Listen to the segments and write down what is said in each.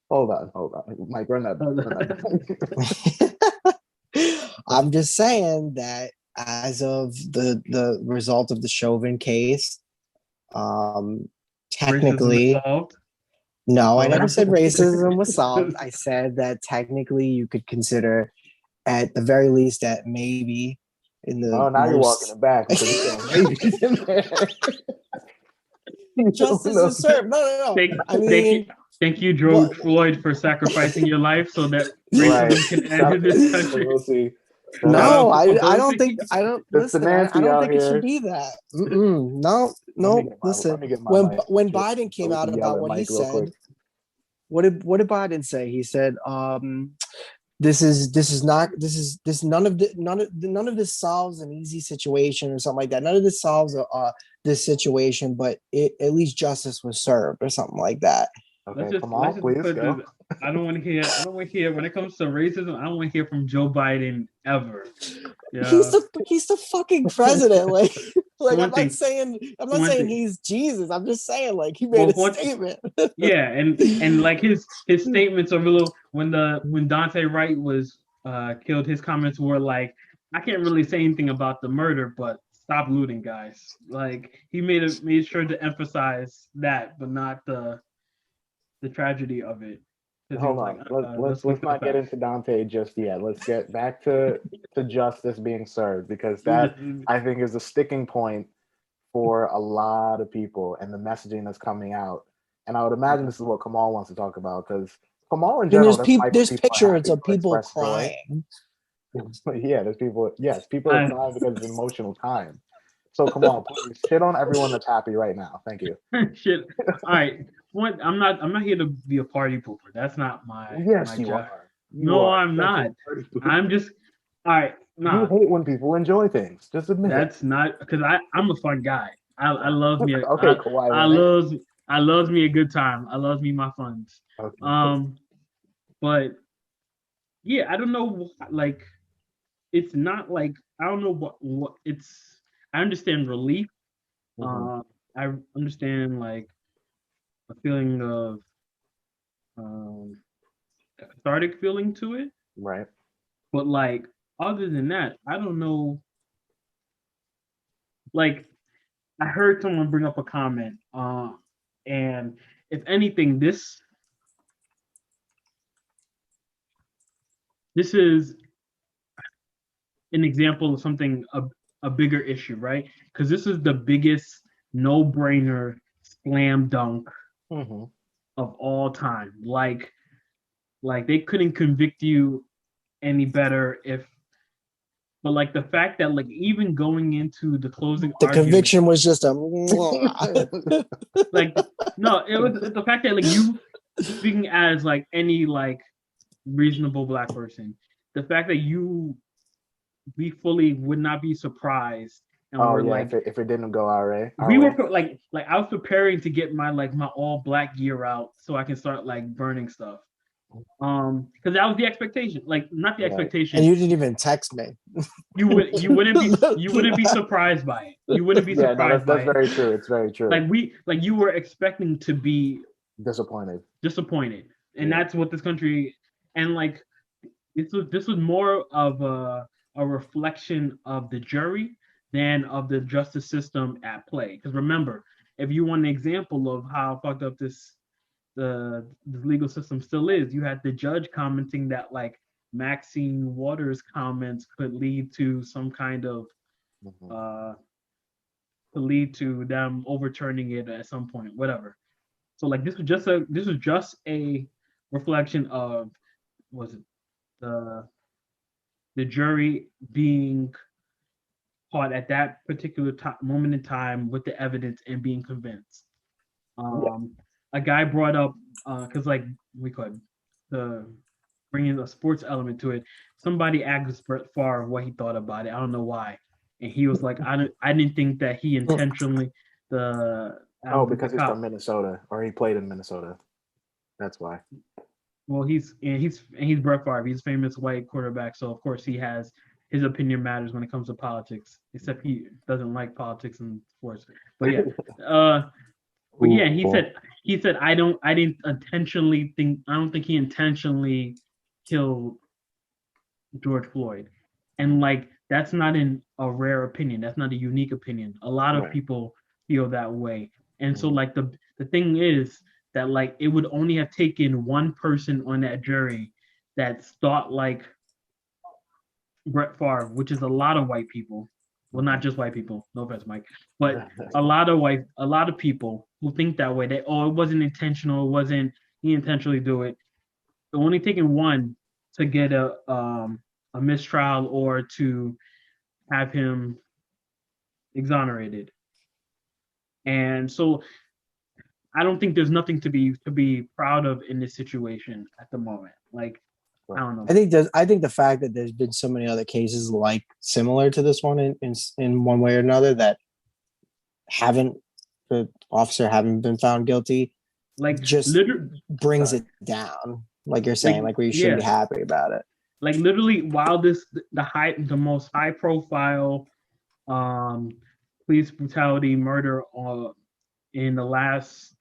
Hold on. Mike, run that back. Run that back. I'm just saying that as of the result of the Chauvin case, Racism is technically, solved. no, I never said racism was solved. I said that technically you could consider, at the very least, that maybe in the Oh, now you're walking it back because you're saying babies in there. Justice is served. No. I mean, thank you, George Floyd, for sacrificing your life so that racism can end in this country. We'll see. No, I don't think I don't listen. I don't think it should be that. No. Listen, when Biden came out about what he said, what did Biden say? He said, none of this solves an easy situation or something like that. None of this solves this situation, but at least justice was served or something like that. Okay, come on, please go. I don't want to hear when it comes to racism. I don't want to hear from Joe Biden ever. Yeah. He's the fucking president. I'm not saying he's Jesus. I'm just saying he made a statement. Yeah, and like his statements are real. When Dante Wright was killed, his comments were like, I can't really say anything about the murder, but stop looting, guys. Like he made sure to emphasize that, but not the tragedy of it. Hold on. Let's not get into Dante just yet. Let's get back to justice being served, because that I think is a sticking point for a lot of people and the messaging that's coming out. And I would imagine this is what Kamal wants to talk about, because Kamal in general, there's pictures of people crying. Yeah, there's people. Yes, people are crying because it's an emotional time. So Kamal, please shit on everyone that's happy right now. Thank you. Shit. All right. I'm not here to be a party pooper. That's not my. Yes, my you job. are. I'm not. I'm just. All right. Nah. You hate when people enjoy things. Just admit That's not because I'm a fun guy. I love me. Okay, Kawhi. I loves me a good time. I loves me my funds. Okay. But yeah, I don't know. Like, it's not like I don't know what it's. I understand relief. I understand like a feeling of a cathartic feeling to it. Right. But like other than that, I don't know. Like I heard someone bring up a comment, and if anything, this is an example of something a bigger issue, right? Because this is the biggest no-brainer slam dunk of all time. Like they couldn't convict you any better but like the fact that like even going into the closing conviction was just a like no, it was the fact that like you speaking as like any like reasonable black person, the fact that we fully would not be surprised. And we're like, if it didn't go our way, were like I was preparing to get my all black gear out so I can start like burning stuff. Because that was the expectation, like not the expectation. And you didn't even text me. You wouldn't be surprised by it. You wouldn't be surprised. That's very true. It's very true. Like you were expecting to be disappointed, and that's what this country and like this was more of a reflection of the jury than of the justice system at play. Because remember, if you want an example of how fucked up the legal system still is, you had the judge commenting that like Maxine Waters' comments could lead to some kind of to lead to them overturning it at some point, whatever. So like this was just a reflection of the jury being caught at that particular moment in time with the evidence and being convinced. A guy brought up because like we could bringing a sports element to it. Somebody asked Brett Favre what he thought about it. I don't know why, and he was like, I didn't think that he intentionally because he's from Minnesota or he played in Minnesota. That's why. Well, he's Brett Favre. He's a famous white quarterback, so of course he has his opinion matters when it comes to politics. Except he doesn't like politics and sports. But yeah, he he said, I don't think he intentionally killed George Floyd. And like that's not a rare opinion. That's not a unique opinion. A lot of people feel that way. And so like the thing is that like it would only have taken one person on that jury that's thought like Brett Favre, which is a lot of white people. Well, not just white people, no offense, Mike, but a lot of people who think that way. That it wasn't intentional, it wasn't he intentionally do it. Only taking one to get a mistrial or to have him exonerated. And so I don't think there's nothing to be proud of in this situation at the moment. Like I don't know. I think the fact that there's been so many other cases like similar to this one in one way or another that the officer haven't been found guilty, like just brings it down. Like you're saying, like we should be happy about it. Like literally, while the most high profile police brutality murder in the last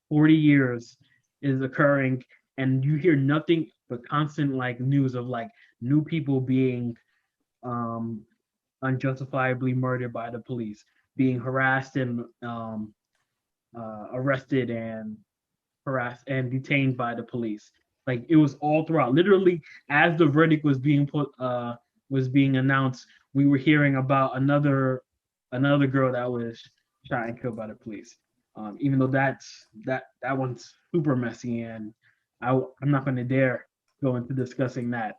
40 years is occurring, and you hear nothing but constant like news of like new people being unjustifiably murdered by the police, being harassed and arrested and harassed and detained by the police. Like it was all throughout. Literally, as the verdict was being announced, we were hearing about another girl that was shot and killed by the police. Even though that one's super messy, and I'm not going to dare go into discussing that.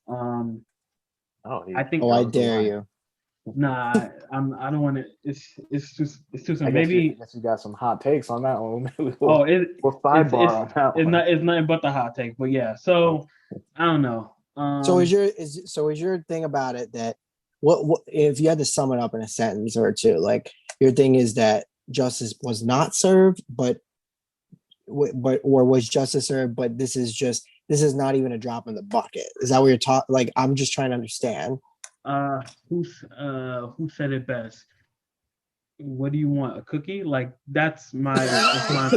I think. Oh, I dare you. Nah, I don't want to. It's too soon. Maybe I guess you got some hot takes on that one. we'll sidebar on that one. It's nothing but the hot take. But yeah, so I don't know. So is your thing about it that what if you had to sum it up in a sentence or two? Like your thing is that justice was not served, but or was justice served, but this is not even a drop in the bucket. Is that what you're talking? Like I'm just trying to understand. Who said it best? What do you want? A cookie? Like that's my response.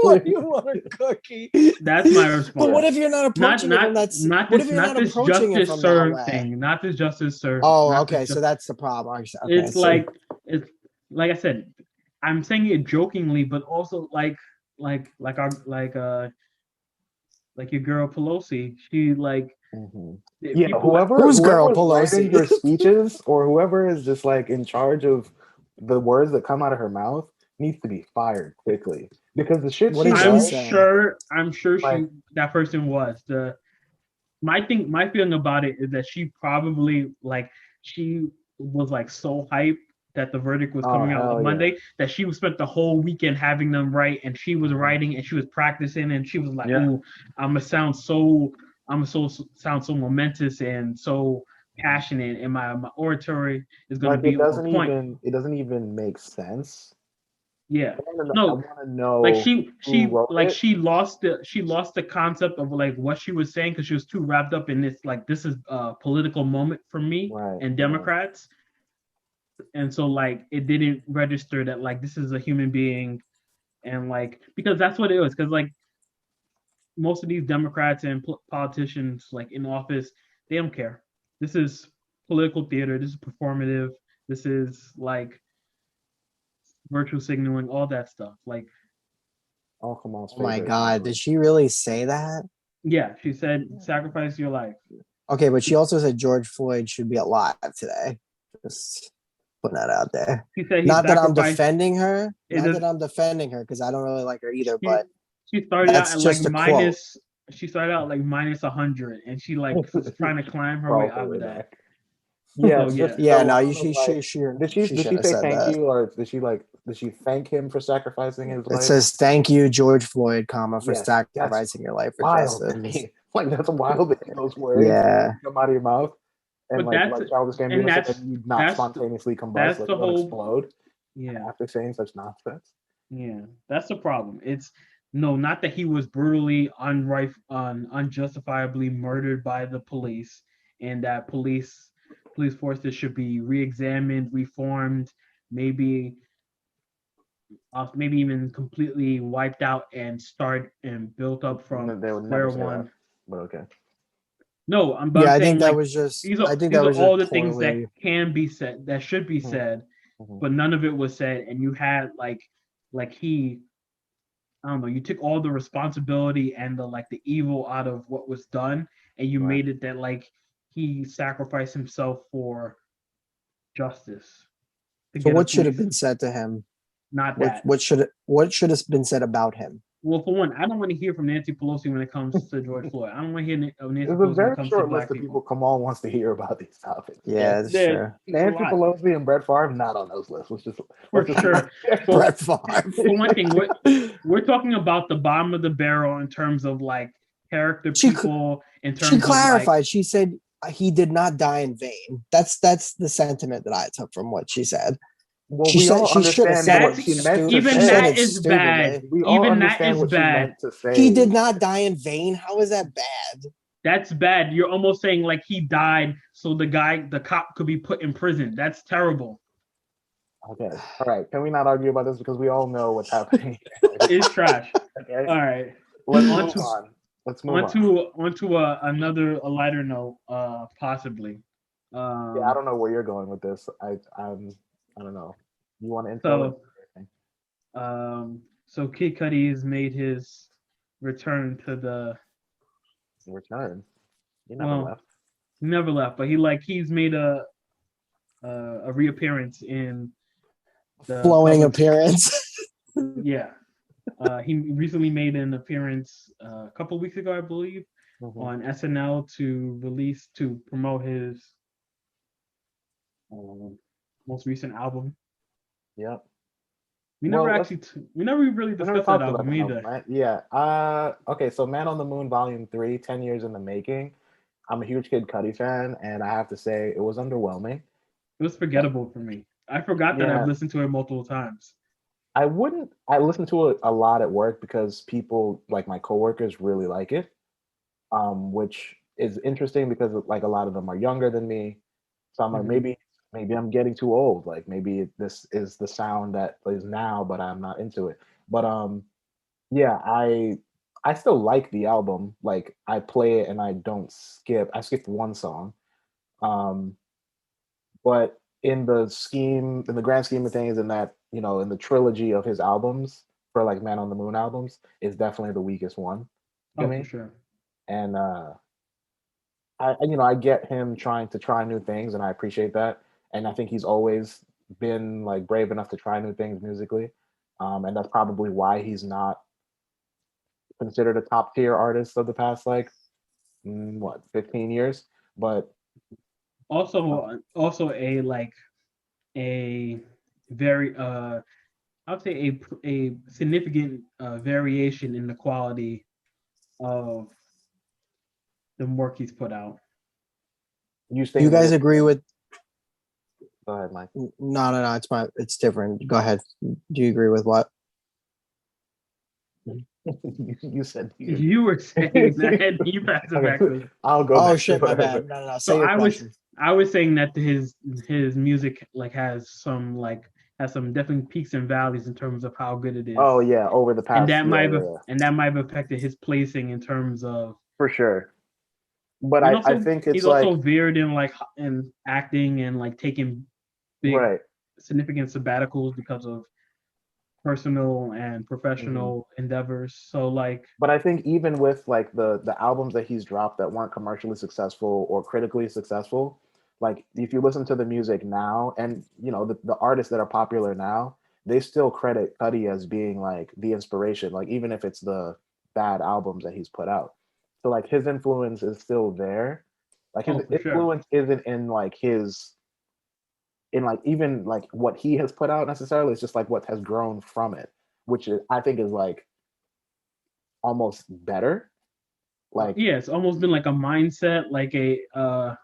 What do you want, a cookie? That's my response. But what if you're not approaching it from that? Not this justice served thing. Not this justice served. Oh, okay. So that's the problem. Okay, it's like I said. I'm saying it jokingly, but also like your girl Pelosi. She like. Yeah, who's girl Pelosi? Your speeches or whoever is just like in charge of the words that come out of her mouth needs to be fired quickly because the shit. I'm sure that person was my feeling about it is that she probably she was like so hyped that the verdict was coming out on Monday that she spent the whole weekend having them write, and she was writing and she was practicing and she was like, "Ooh, I'm gonna sound so momentous and so passionate, and my oratory is going to be on point." It doesn't even make sense. Yeah, I want to know. Like she lost the concept of like what she was saying because she was too wrapped up in this. Like this is a political moment for me and Democrats, and so like it didn't register that like this is a human being, and like because that's what it was because like. Most of these Democrats and politicians like in office, they don't care. This is political theater. This is performative. This is like virtual signaling, all that stuff. Like, oh my God, did she really say that? Yeah, she said, "Sacrifice your life." Okay, but she also said George Floyd should be alive today. Just putting that out there. Not that I'm defending her. Not that I'm defending her because I don't really like her either, but. She started out at like minus. She started out like minus 100, and she like was trying to climb her way out of that. Yeah, She did she say thank you, or did she thank him for sacrificing his life? It says thank you, George Floyd, for sacrificing your life for justice. Like that's wild that those words come out of your mouth, and but like Childish Gambino said, you not spontaneously combust, like you explode. Yeah, after saying such nonsense. Yeah, that's the problem. It's. No, not that he was brutally, unjustifiably murdered by the police, and that police forces should be re-examined, reformed, maybe maybe even completely wiped out and start and built up from They would square never say one. that, but okay. No, I'm Yeah, I saying think that like was just. these I are think these that are was just all the things that poorly. can be said, that should be said, Mm-hmm. but none of it was said, and you had like he, I don't know, you took all the responsibility and the evil out of what was done, and you Right. made it that like he sacrificed himself for justice to So get a what should have police. been said to him? Not What that. what should have been said about him? Well, for one, I don't want to hear from Nancy Pelosi when it comes to George Floyd. I don't want to hear Nancy There's a Pelosi when it very comes to short list black of people people. Kamal wants to hear about these topics. Yeah, that's There's true. a Nancy lot, Pelosi and Brett Favre not on those lists. for sure. For, Brett Favre. for one thing, we're talking about the bottom of the barrel in terms of like character She people, in She terms of like clarified. She said he did not die in vain. That's the sentiment that I took from what she said. Well, She we said all she should have understand said what it. she meant to even She said say. that it is bad. stupidly. We all Even that understand is what she bad. meant to say. He did not die in vain. How is that bad? That's bad. You're almost saying like he died so the cop could be put in prison. That's terrible. Okay. All right. Can we not argue about this because we all know what's happening? It's trash. Okay. All right. Let's On move to on. Let's move on. onto a lighter note, possibly. Yeah, I don't know where you're going with this. I don't know. You want to intro it? So Kid Cudi has made his return to the Return. You never well, left. he never left, but he's made a reappearance in the Flowing public. appearance. Yeah. He recently made an appearance a couple weeks ago, I believe, on SNL to promote his most recent album. Yep. We never really discussed that album either. Right? Yeah. Okay. So, Man on the Moon, Volume 3, 10 years in the making. I'm a huge Kid Cudi fan, and I have to say it was underwhelming. It was forgettable for me. I forgot that I've listened to it multiple times. I listen to it a lot at work because people like my coworkers really like it, which is interesting because like a lot of them are younger than me. So I'm like, maybe I'm getting too old. Like maybe this is the sound that plays now, but I'm not into it. But yeah, I still like the album. Like I play it and I don't skip. I skipped one song. Um, but in the grand scheme of things, in that, in the trilogy of his albums for like Man on the Moon albums, is definitely the weakest one to me. For sure. And I get him trying to try new things, and I appreciate that. And I think he's always been like brave enough to try new things musically, and that's probably why he's not considered a top tier artist of the past 15 years. But also a very I would say a significant variation in the quality of the work he's put out. You guys agree with? Go ahead, Mike. No. It's different. Go ahead. Do you agree with what? You said you were saying that. You passed it back to me. I'll go. Oh shit, my bad. No. So I was saying that his music has some definitely peaks and valleys in terms of how good it is. Oh yeah, over the past, and that might have affected his placing in terms of, for sure. But I think he's also veered in acting and like taking big significant sabbaticals because of personal and professional endeavors. So but I think even with like the albums that he's dropped that weren't commercially successful or critically successful, like if you listen to the music now, and the artists that are popular now, they still credit Cudi as being like the inspiration, like even if it's the bad albums that he's put out. So like his influence is still there. Like his influence isn't in like even like what he has put out necessarily. It's just like what has grown from it, which I think is like almost better. Like it's almost been like a mindset, like a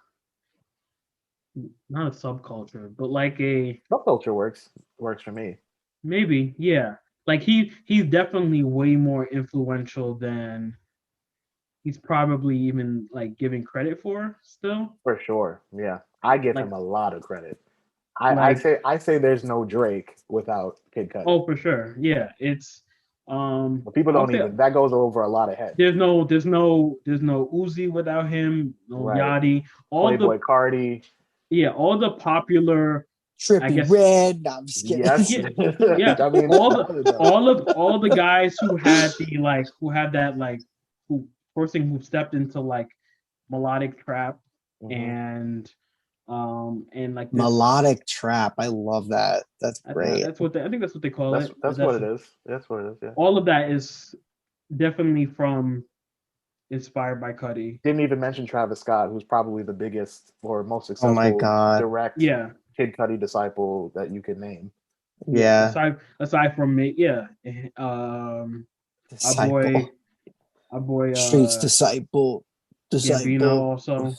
not a subculture, but like a subculture works for me. Maybe, yeah. Like he's definitely way more influential than he's probably even like giving credit for still. For sure. Yeah. I give him a lot of credit. I say there's no Drake without Kid Cudi. Oh, for sure. Yeah, it's but people don't even that goes over a lot of heads. There's no Uzi without him, no Yachty. Playboy Cardi. Yeah, all the popular Trippie Red. No, I'm just kidding. Yes. Yeah. I mean, all the guys who had who stepped into like melodic trap and like this, melodic trap. I love that. That's great. I think that's what they call it. That's what it is. That's what it is. Yeah. All of that is definitely inspired by Cudi. Didn't even mention Travis Scott, who's probably the biggest or most successful direct Kid Cudi disciple that you could name. Yeah. Aside from me, yeah. Our boy Streets disciple. Gambino also.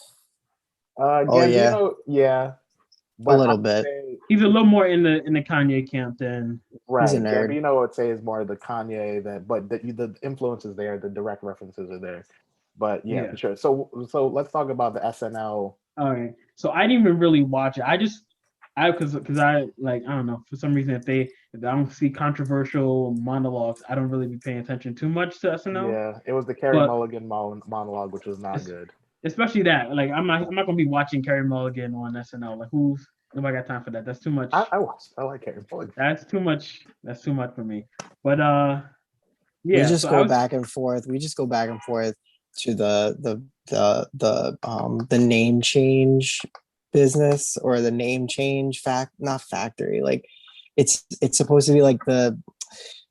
Gambino, yeah. But a little bit. He's a little more in the Kanye camp than he's a nerd. Gambino, I would say, is more the Kanye but the influence is there, the direct references are there. But yeah, for sure. So let's talk about the SNL. All right. So I didn't even really watch it. Because I don't know, for some reason if I don't see controversial monologues, I don't really be paying attention too much to SNL. Yeah, it was the Carey Mulligan monologue, which was not good. Especially that, like I'm not gonna be watching Carey Mulligan on SNL. Like nobody got time for that. That's too much. I like Carey Mulligan. That's too much for me. But we just go back and forth. We just go back and forth to the name change business or the name change not factory. Like it's supposed to be like the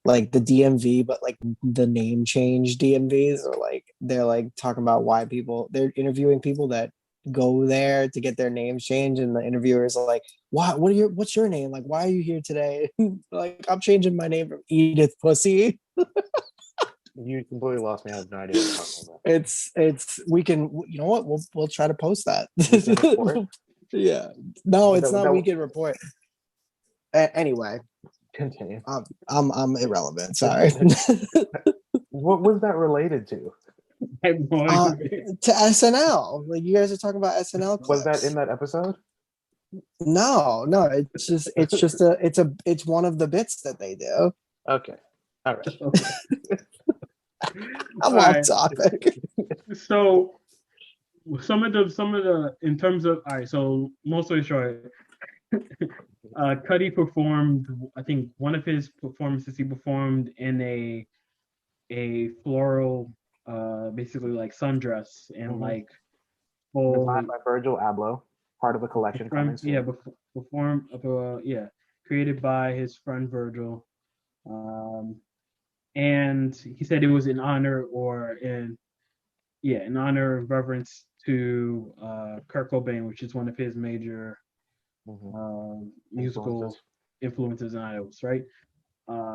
DMV, but like the name change DMVs, or like they're like talking about why they're interviewing people that go there to get their names changed, and the interviewers are like, what's your name? Like, why are you here today? Like, I'm changing my name from Edith Pussy. You completely lost me. I have no idea what you're talking about. It's we can, you know what, we'll try to post that. Yeah, no, it's not Weekend Report. Anyway, continue. I'm irrelevant. Sorry. What was that related to? To SNL. Like, you guys are talking about SNL clips. Was that in that episode? No. It's one of the bits that they do. Okay. All right. I'm off topic. So some of the in terms of, all right, so mostly short, Cudi performed, I think one of his performances he performed in a floral basically like sundress and like full, designed by Virgil Abloh, part of a collection coming soon. Created by his friend Virgil, and he said it was in honor of reverence to Kurt Cobain, which is one of his major musical influences and idols, right?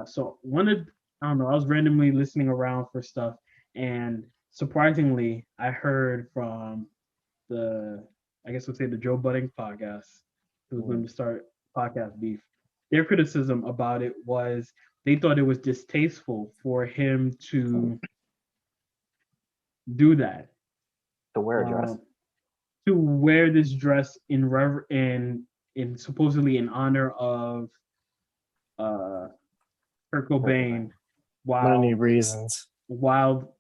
So I don't know, I was randomly listening around for stuff, and surprisingly, I heard from the Joe Budden podcast, who's going to start podcast beef. Their criticism about it was they thought it was distasteful for him to do that. To wear a dress. To wear this dress in supposedly in honor of Kurt Cobain, while many reasons. While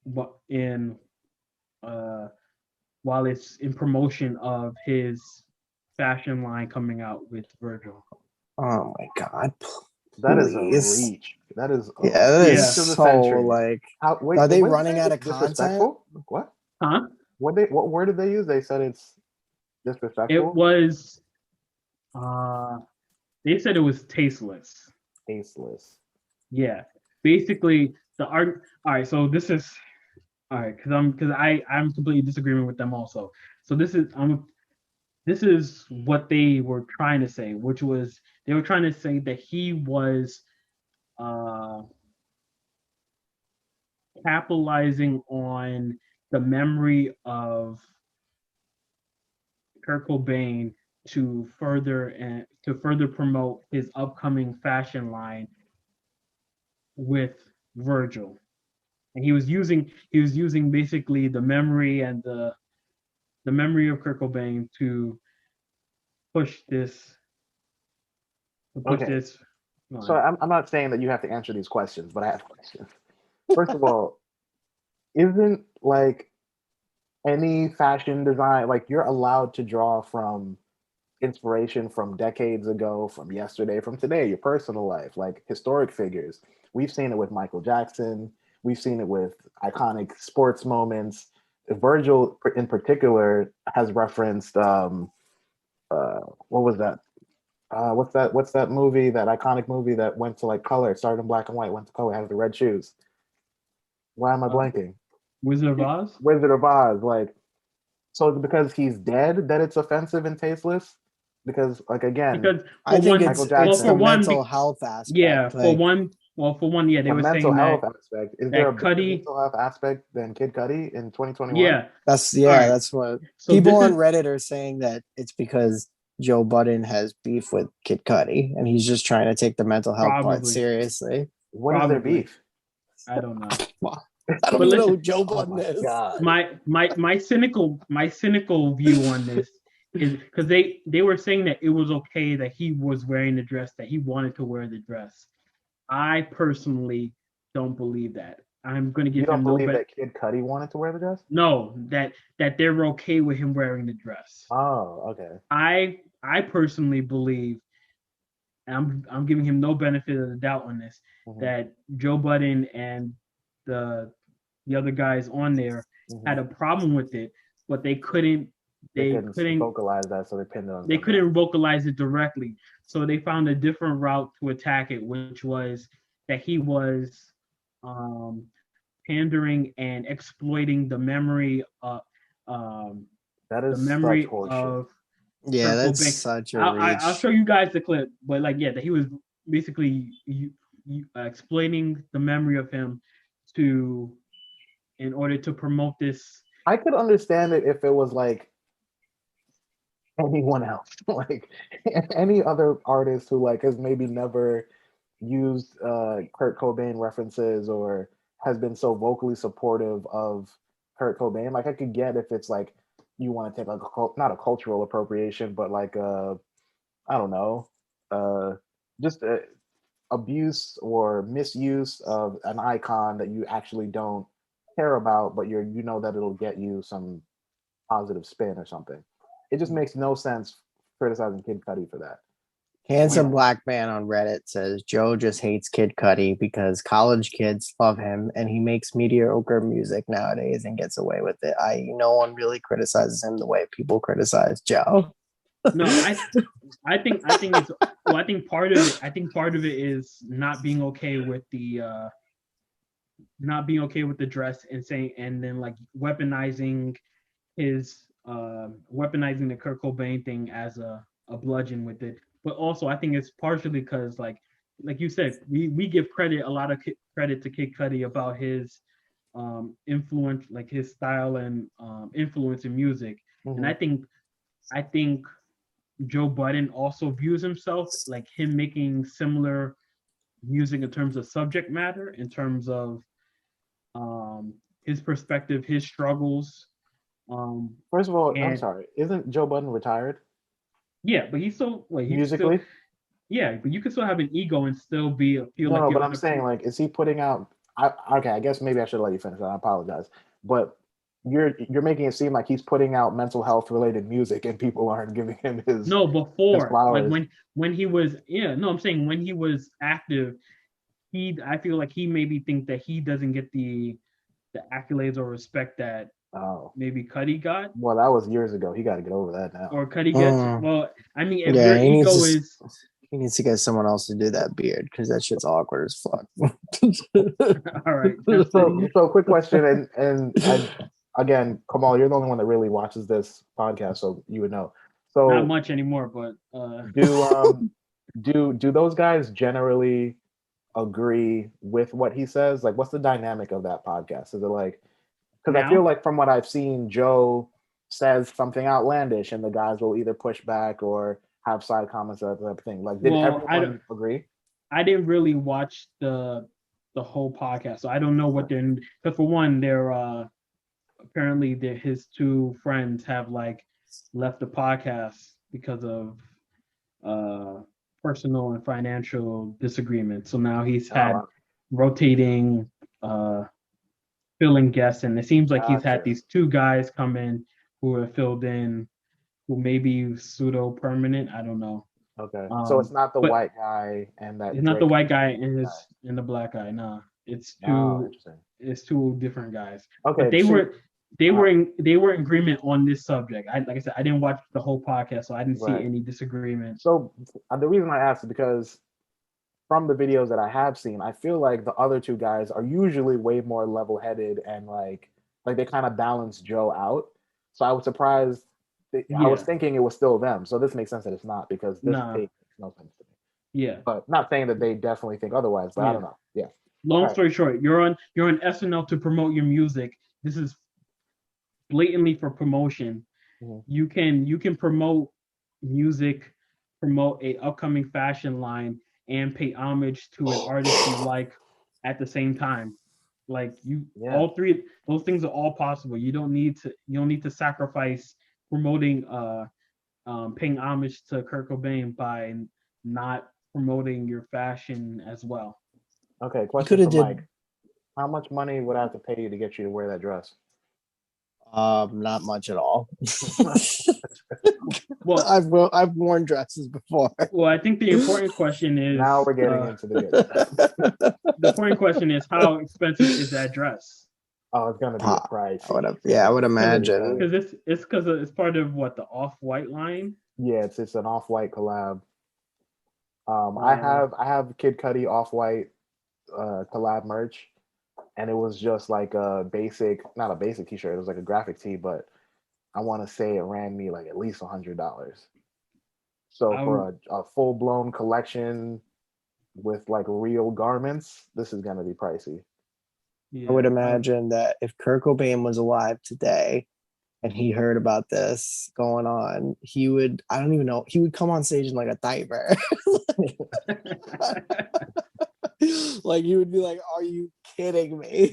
it's in promotion of his fashion line coming out with Virgil. Oh my God. That is a reach. That is so like. Are they running out of content? What? Huh? What word did they use? They said it's disrespectful. It was. They said it was tasteless. Tasteless. Yeah. Basically, the art. All right. So this is. All right, because I'm completely disagreeing with them also. So this is what they were trying to say, which was they were trying to say that he was capitalizing on the memory of Kurt Cobain to further promote his upcoming fashion line with Virgil. And he was using basically the memory and the memory of Kurt Cobain to push this push this. So I'm not saying that you have to answer these questions, but I have questions. First of all, isn't like any fashion design, like you're allowed to draw from inspiration from decades ago, from yesterday, from today, your personal life, like historic figures. We've seen it with Michael Jackson. We've seen it with iconic sports moments. Virgil, in particular, has referenced what was that? What's that movie? That iconic movie that went to like color, it started in black and white, went to color, has the red shoes. Why am I blanking? Wizard of Oz. Wizard of Oz, like. So because he's dead, that it's offensive and tasteless? Because like again, because I think Michael Jackson, it's the mental health aspect. Yeah, like, for one, yeah, they were mental saying health that aspect. Is there a Cudi, mental health aspect than Kid Cudi in 2021? Yeah, that's right. That's what So people on Reddit are saying, that it's because Joe Budden has beef with Kid Cudi and he's just trying to take the mental health part seriously. What is their beef? I don't know. I don't even know who Joe Budden is. God. My cynical view on this is because they were saying that it was okay that he was wearing the dress, that he wanted to wear the dress. I personally don't believe that. I'm going to give him no. You don't believe that Kid Cudi wanted to wear the dress? No, that they're okay with him wearing the dress. Oh, okay. I personally believe, and I'm giving him no benefit of the doubt on this, that Joe Budden and the other guys on there had a problem with it, but they couldn't vocalize that, so they pinned it on. They couldn't vocalize it directly, so they found a different route to attack it, which was that he was pandering and exploiting the memory of that is the memory of. Yeah, that's such a reach. I'll show you guys the clip, but like, yeah, that he was basically explaining the memory of him in order to promote this. I could understand it if it was like anyone else, like any other artist who like has maybe never used Kurt Cobain references or has been so vocally supportive of Kurt Cobain. Like I could get if it's like you want to take like not a cultural appropriation, but like I don't know, just abuse or misuse of an icon that you actually don't care about, but you know that it'll get you some positive spin or something. It just makes no sense criticizing Kid Cudi for that. Handsome black man on Reddit says Joe just hates Kid Cudi because college kids love him and he makes mediocre music nowadays and gets away with it. No one really criticizes him the way people criticize Joe. No, I think it's I think part of it is not being okay with the dress and saying, and then like weaponizing the Kurt Cobain thing as a bludgeon with it. But also I think it's partially because like you said, we give a lot of credit to Kid Cudi about his influence, like his style and influence in music. And I think Joe Budden also views himself like him making similar music in terms of subject matter, in terms of his perspective, his struggles. First of all, I'm sorry, isn't Joe Budden retired? Yeah, but he's still musically. But you can still have an ego and still feel like. No, but I'm saying, like, is he putting out? Okay, I guess maybe I should let you finish. I apologize, but you're making it seem like he's putting out mental health related music and people aren't giving him his. No, before, like when he was, I'm saying when he was active, I feel like he maybe think that he doesn't get the accolades or respect that maybe Cudi got. Well, that was years ago. He got to get over that now. Or Cudi gets. Well, I mean, if your ego is. He needs to get someone else to do that beard because that shit's awkward as fuck. All right. So quick question, and again, Kamal, you're the only one that really watches this podcast, so you would know. So not much anymore, but do those guys generally agree with what he says? Like, what's the dynamic of that podcast? Is it like, because I feel like from what I've seen, Joe says something outlandish, and the guys will either push back or have side comments or that type of thing. Like, did everyone agree? I didn't really watch the whole podcast, so I don't know what they're. Because for one, they're apparently his two friends have like left the podcast because of personal and financial disagreements. So now he's had rotating filling guests, and it seems like he's had these two guys come in who have filled in, who may be pseudo permanent. I don't know. Okay, so it's not the white guy and that. It's not the white guy and the black guy. Nah, it's two. It's two different guys. Okay, but they were in agreement on this subject. Like I said, I didn't watch the whole podcast, so I didn't see any disagreement. So the reason I asked is because from the videos that I have seen, I feel like the other two guys are usually way more level-headed and like they kind of balance Joe out. So I was surprised. I was thinking it was still them. So this makes sense that it's not, because this makes no sense to me. Yeah. But not saying that they definitely think otherwise, but I don't know. Yeah. Long story short, you're on SNL to promote your music. This is blatantly for promotion. Mm-hmm. You can promote music, promote a upcoming fashion line, and pay homage to an artist you like at the same time. Like all three, those things are all possible. You don't need to sacrifice promoting paying homage to Kurt Cobain by not promoting your fashion as well. Okay, question for Mike. How much money would I have to pay you to get you to wear that dress? Not much at all. Well, I've worn dresses before. Well, I think the important question is, now we're getting into the good. The important question is, how expensive is that dress? Oh, it's gonna be a price. I would imagine. Because it's part of the Off-White line. Yeah, it's an Off-White collab. I have Kid Cudi Off-White collab merch, and it was just like not a basic t-shirt, it was like a graphic tee, but I want to say it ran me like at least $100. So for a full-blown collection with like real garments, this is gonna be pricey. Yeah, I would imagine that if Kurt Cobain was alive today and he heard about this going on, he would come on stage in like a diaper. Like he would be like, "Are you kidding me?"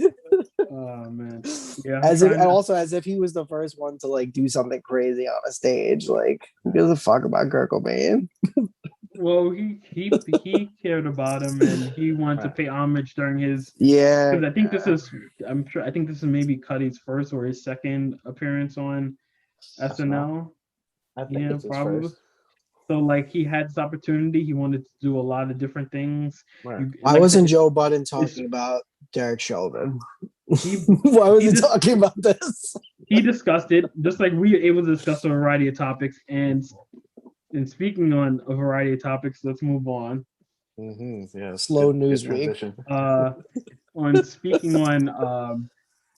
Oh man, yeah. As if he was the first one to like do something crazy on a stage. Like, who gives a fuck about Kurt Cobain? Well, he cared about him, and he wanted to pay homage during his because I think this is maybe Cudi's first or his second appearance on SNL. I think it's probably. First. So like he had this opportunity, he wanted to do a lot of different things. Right. Why wasn't Joe Budden talking about Derek Chauvin? Why was he talking about this? He discussed it, just like we were able to discuss a variety of topics. And speaking on a variety of topics, let's move on. Mm-hmm. Yeah. Slow news week. Speaking on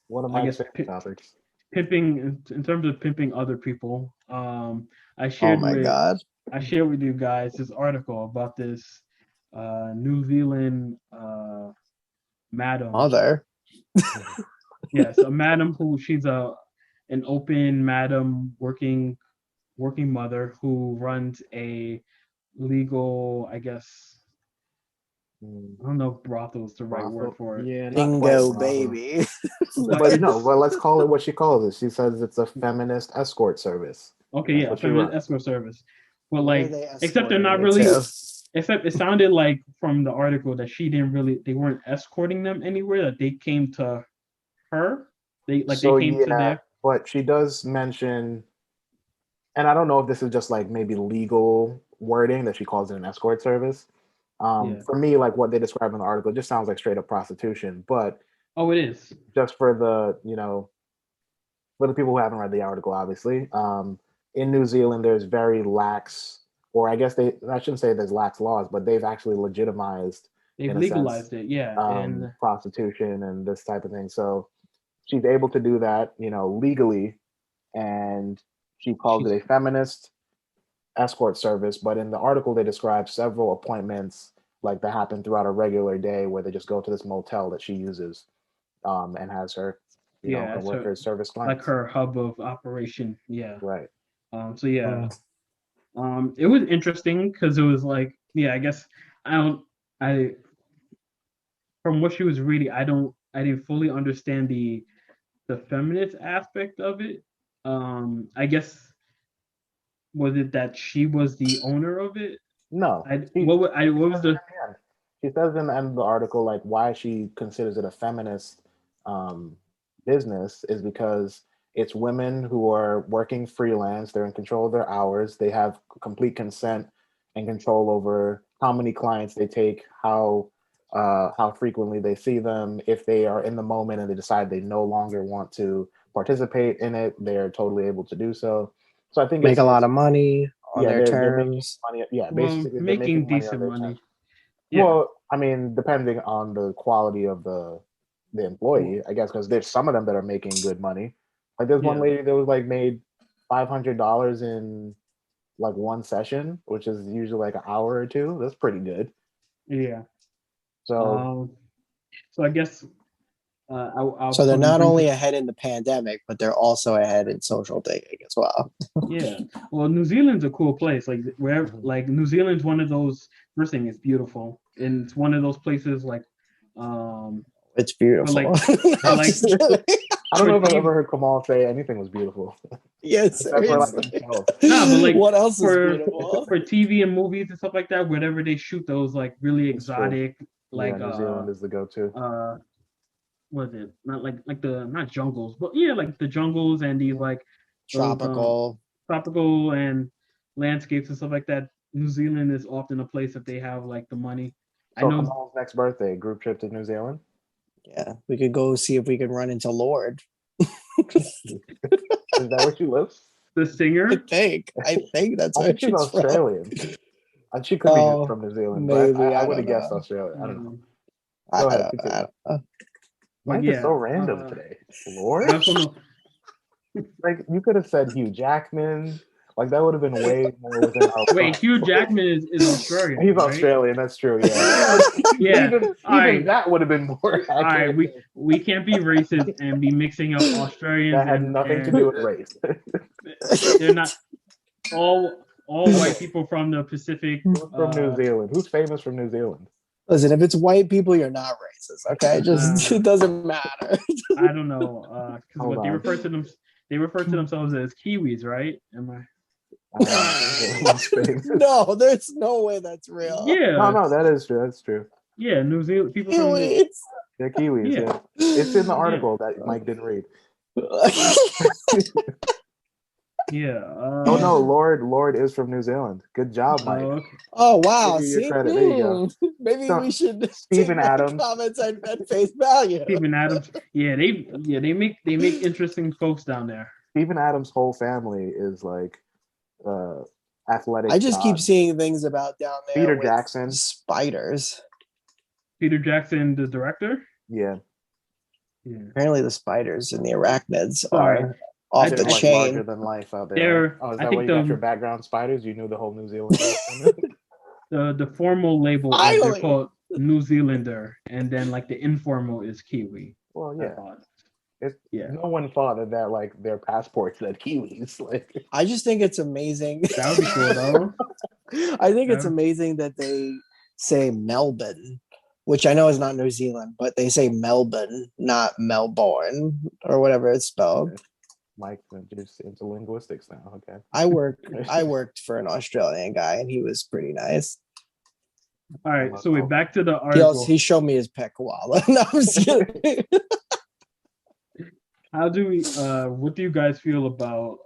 one of my favorite topics. Pimping, in terms of pimping other people. I shared with you guys this article about this New Zealand madam. Mother. Yes, a madam who she's an open madam working mother who runs a legal, I guess, I don't know if brothel is the right word for it. Yeah, bingo, baby. But let's call it what she calls it. She says it's a feminist escort service. Okay, yeah, feminist escort service. But like, except they're not really. Except it sounded like from the article that they weren't escorting them anywhere. That they came to her. They came to their. But she does mention, and I don't know if this is just like maybe legal wording that she calls it an escort service. For me, like what they describe in the article, it just sounds like straight up prostitution. But it is just for the for the people who haven't read the article, obviously, in New Zealand there's very lax, or I guess I shouldn't say there's lax laws, but they've actually legitimized. They've legalized it, yeah, and prostitution and this type of thing. So she's able to do that, legally, and she calls it a feminist escort service. But in the article they describe several appointments like that happen throughout a regular day where they just go to this motel that she uses and has her her workers service clients, like her hub of operation. Right. It was interesting because it was like, I guess from what she was reading, I didn't fully understand the feminist aspect of it. I guess, was it that she was the owner of it? No. What was the? She says in the end of the article, like why she considers it a feminist um, business is because it's women who are working freelance. They're in control of their hours. They have complete consent and control over how many clients they take, how frequently they see them. If they are in the moment and they decide they no longer want to participate in it, they're totally able to do so. So I think make a lot of money on their they're making terms. money. Yeah, Well, basically they're making making money on decent their money. terms. Yeah. Well, I mean, depending on the quality of the employee, I guess, because there's some of them that are making good money. Like there's one Yeah. lady that was like made $500 in like one session, which is usually like an hour or two. That's pretty good. Yeah. So So I guess I'll So they're probably not bring only ahead in the pandemic, but they're also ahead in social dating as well. yeah. Well, New Zealand's a cool place. Like wherever, Mhm. like New Zealand's one of those. First thing, it's beautiful, and it's one of those places like, It's for beautiful. like, for I'm like, just kidding. I don't for know if I've TV, ever heard Kamal say anything was beautiful, Yeah, except for like seriously. himself. nah, but like What else is for beautiful? for TV and movies and stuff like that, whenever they shoot those like really It's true. exotic, Yeah, like New Zealand is the go-to. uh was it not like the not jungles, but yeah, like the jungles and these like those Tropical. tropical and landscapes and stuff like that. New Zealand is often a place that they have like the money. I So know Kamal's next birthday, group trip to New Zealand. Yeah, we could go see if we can run into Lord. Is that where she lives? the I singer. think that's I where think she's she's from. Australian. She could be Oh, from New Zealand, but maybe I I would have don't guessed know. Australia. I don't know. I Go ahead, don't. I continue. don't know. But Mike is so yeah, random today. I Lord, also know. like you could have said Hugh Jackman. Like that would have been way more within our Wait, Hugh Jackman is Australian, He's right? Australian. That's true. Yeah. Yeah. All Even right. that would have been more All right. accurate. We can't be racist and be mixing up Australians That had nothing to and do with race. they're not all white people from the Pacific. Who's from New Zealand? Who's famous from New Zealand? Listen, if it's white people, you're not racist. Okay, just it doesn't matter. I don't know because Hold what on. they refer to themselves as Kiwis, right? Am I? No, there's no way that's real. Yeah, No, that is true. That's true. yeah. New Zealand people from Kiwis. They're Kiwis. yeah, Yeah. It's in the yeah, article that Mike didn't read. yeah. Oh no, Lord is from New Zealand. Good job, Mike. Okay. Oh wow! Give you your See, credit. There you go. maybe So, we should take Stephen my Adams. comments at face value. Stephen Adams. Yeah, they make interesting folks down there. Stephen Adams' whole family is like athletic I just keep gods. seeing things about down there Peter with Jackson. spiders. Peter Jackson, the director. Yeah. Yeah. Apparently, the spiders and the arachnids Sorry. are off They're the like chain. larger than life out there. They're- Right? Oh, is I that think why you got your background spiders? You knew the whole New Zealand. The formal label is they're Finally! called New Zealander, and then like the informal is Kiwi. Well, I yeah. thought. Yeah. No one thought that like their passports said Kiwis. Like I just think it's amazing. That would be cool though. I think it's Yeah. amazing that they say Melbourne, which I know is not New Zealand, but they say Melbourne, not Melbourne or whatever it's spelled. Mike's just into linguistics now. Okay. I worked for an Australian guy and he was pretty nice. All right, so we're back to the article. He showed me his pet koala. No, I'm just kidding. How do we what do you guys feel about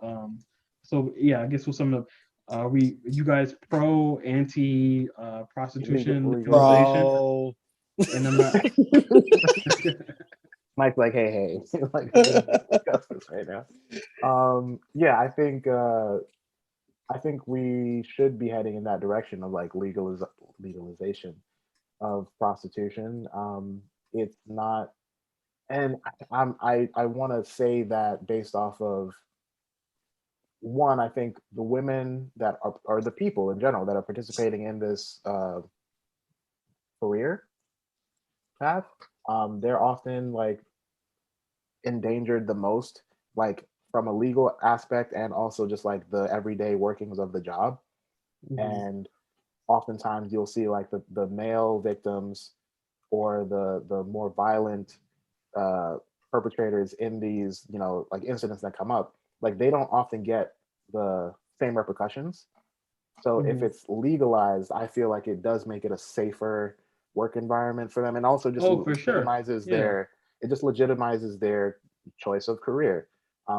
so yeah, I guess we'll sum it up. You guys pro anti prostitution legalization? Bro. And I'm not Mike's like, hey, like discuss this right now. Yeah, I think we should be heading in that direction of like legalization of prostitution. It's not, and I want to say that based off of one, I think the women that are the people in general that are participating in this career path, they're often like endangered the most, like from a legal aspect and also just like the everyday workings of the job. Mm-hmm. And oftentimes you'll see like the male victims or the more violent perpetrators in these, like incidents that come up, like they don't often get the same repercussions So if it's legalized, I feel like it does make it a safer work environment for them, and also just for sure. it just legitimizes their choice of career,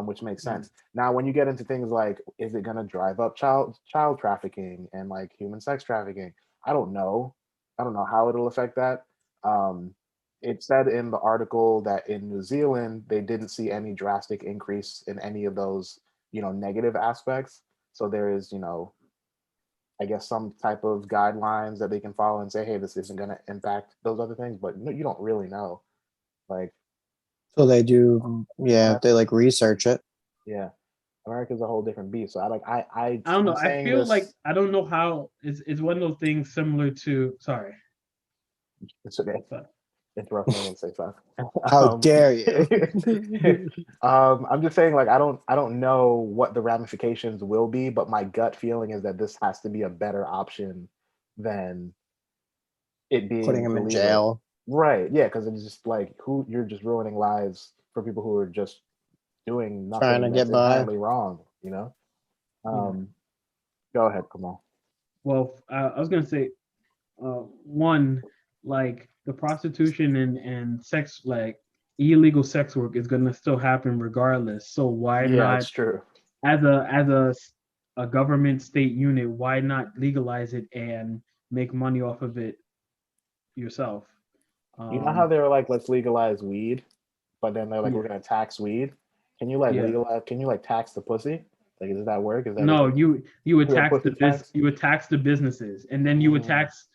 which makes sense. Now, when you get into things like, is it going to drive up child trafficking and like human sex trafficking? I don't know. I don't know how it'll affect that. It said in the article that in New Zealand they didn't see any drastic increase in any of those, negative aspects. So there is, I guess, some type of guidelines that they can follow and say, hey, this isn't going to impact those other things, but you don't really know. Like, so they do, they like research it. Yeah, America's a whole different beast. So I don't know. I feel like I don't know how it's one of those things similar to. Sorry, it's okay. Interrupt me and say something. How dare you? I'm just saying, like, I don't know what the ramifications will be, but my gut feeling is that this has to be a better option than it being putting him illegal. In jail. Right? Yeah, because it's just like you're just ruining lives for people who are just doing nothing trying to that's get by. inherently wrong. Go ahead, Kamal. Well, I was gonna say, one, like the prostitution and sex, like illegal sex work, is gonna still happen regardless. So why not? It's true. As a government state unit, why not legalize it and make money off of it yourself? You know how they were like, let's legalize weed, but then they're like, we're gonna tax weed. Can you like legalize? Can you like tax the pussy? Like, does that work? Is that no? You would tax the tax? you would tax the businesses, and then you would tax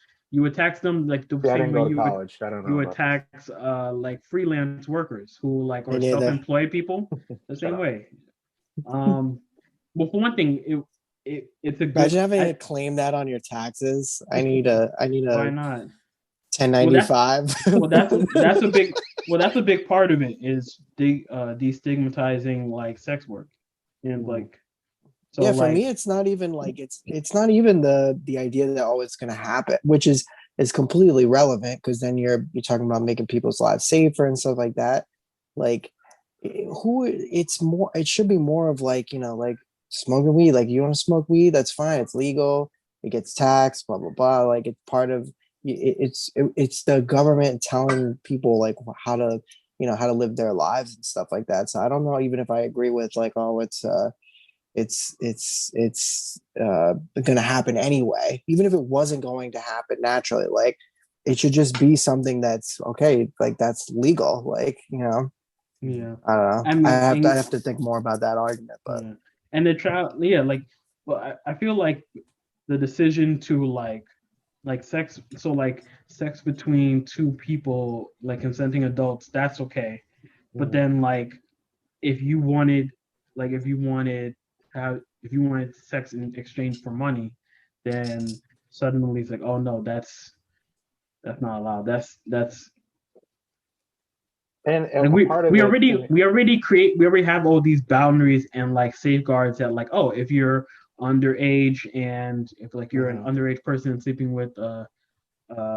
them like the same way you would tax like freelance workers who like are self-employed people the same way. Well, for one thing, it's a good. Imagine having to claim that on your taxes. I need a why not 1095. Well, that's a big part of it is destigmatizing like sex work and like. So yeah, for me, it's not even like it's not even the idea that it's going to happen, which is completely relevant because then you're talking about making people's lives safer and stuff like that. Like, it should be more of like, like smoking weed. Like, you want to smoke weed, that's fine, it's legal, it gets taxed, blah blah blah. Like, it's part of it's the government telling people like how to live their lives and stuff like that. So I don't know even if I agree with like, oh, it's gonna happen anyway, even if it wasn't going to happen naturally. Like, it should just be something that's okay, like that's legal, like, Yeah, I don't know. I have to think more about that argument, but and the trial, like, well, I feel like the decision to like sex, so like sex between two people, like consenting adults, that's okay. But then like if you wanted sex in exchange for money, then suddenly it's like, oh no, that's not allowed. That's and like we already have all these boundaries and like safeguards that like, oh, if you're underage and if like you're an underage person sleeping with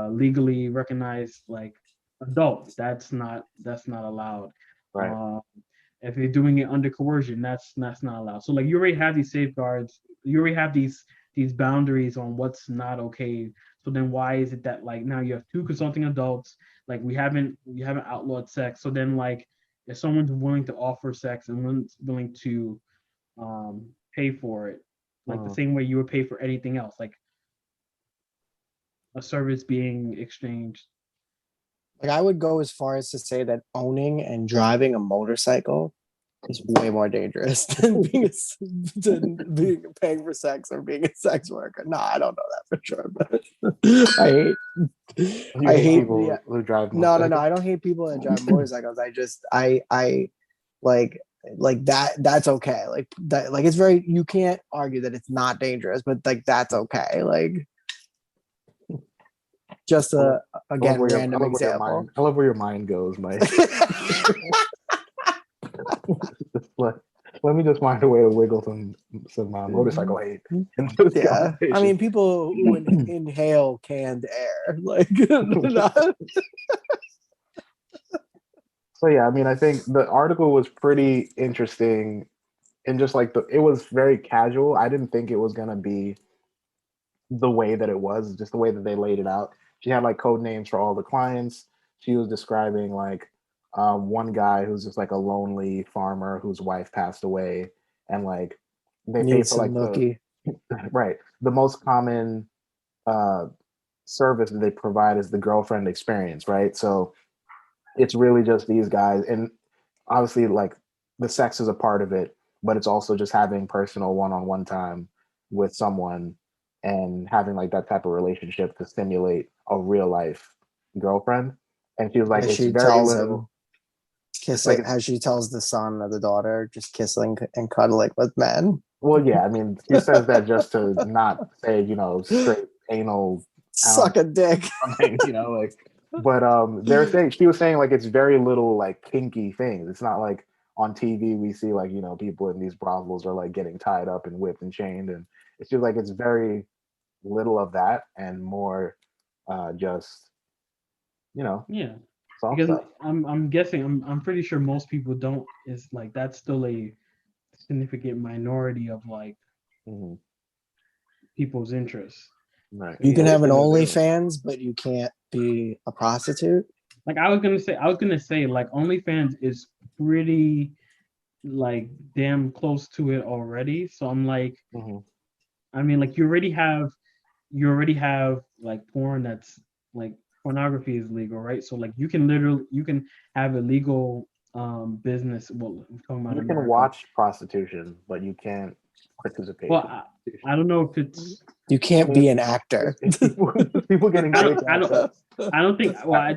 legally recognized like adult, that's not allowed. Right. If you're doing it under coercion, that's not allowed. So like you already have these safeguards, you already have these boundaries on what's not okay. So then why is it that like now you have two consulting adults, like we haven't outlawed sex. So then like if someone's willing to offer sex and willing to pay for it, like the same way you would pay for anything else, like a service being exchanged. Like, I would go as far as to say that owning and driving a motorcycle is way more dangerous than being paying for sex or being a sex worker. No, I don't know that for sure, but I hate people who drive motorcycles. No, I don't hate people that drive motorcycles. I like that. That's okay. Like that. Like, it's very. You can't argue that it's not dangerous, but like that's okay. Like, just again, random example. I love where your mind goes, Mike. Let me just find a way to wiggle some motorcycle hate. Yeah, I mean, people who inhale canned air, like. So yeah, I mean, I think the article was pretty interesting, and just like it was very casual. I didn't think it was gonna be the way that it was, just the way that they laid it out. She had like code names for all the clients. She was describing like one guy who's just like a lonely farmer whose wife passed away, and like they pay Needs for some like nookie. right, the most common uh, service that they provide is the girlfriend experience, right? So it's really just these guys, and obviously like the sex is a part of it, but it's also just having personal one-on-one time with someone and having like that type of relationship to stimulate a real life girlfriend. And she was like, As it's she very tells him, little. It's kiss like it. As she tells the son or the daughter, just kissing and cuddling with men. well, yeah, I mean, she says that just to not say, straight anal Suck a dick. something, like. But they're saying she was saying like it's very little like kinky things. It's not like on TV we see like people in these brothels are like getting tied up and whipped and chained, and it's just like it's very little of that and more just Yeah, soft because stuff. I'm guessing I'm pretty sure most people don't is like that's still a significant minority of like Mm-hmm. people's interests. Right. You can At have least an in New Zealand. OnlyFans, but you can't be a prostitute. Like I was gonna say like OnlyFans is pretty like damn close to it already. So I'm like, Mm-hmm. I mean, like you already have like porn that's like pornography is legal, right? So like you can have a legal business. Well, I'm talking about You can America. watch prostitution, but you can't participate Well, in I don't know if it's. You I can't mean, be an actor. people getting I paid don't. to I have don't. sex. I don't think. Well, I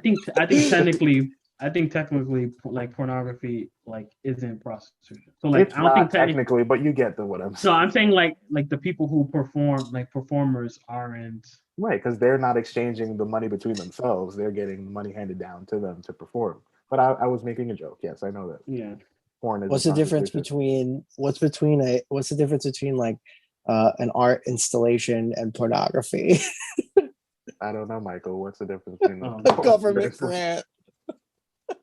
think technically, like pornography, like isn't prostitution. So like, It's I don't not think technically. technically, but you get the what I'm No, saying. I'm saying like the people who perform, like performers, aren't. Right, because they're not exchanging the money between themselves. They're getting money handed down to them to perform. But I was making a joke. Yes, I know that Yeah. porn isn't What's the difference prostitution. between what's the difference between like an art installation and pornography? I don't know, Michael. What's the difference between A government grant. A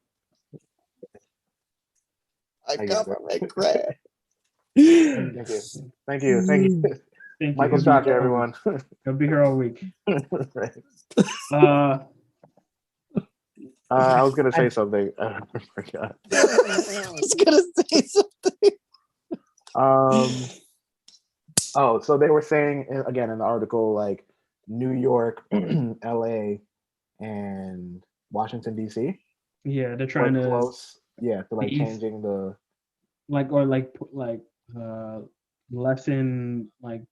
I get it. government grant. Thank you. Thank you. Thank you. Thank you. Michael Chacha, everyone. He'll be here all week. Right. Uh, I was gonna say something. I forgot. I was gonna say something. Oh, so they were saying again in the article, like New York, LA, and Washington D.C. yeah, they're were trying to close, yeah, to like ease, changing the like or like uh lessen like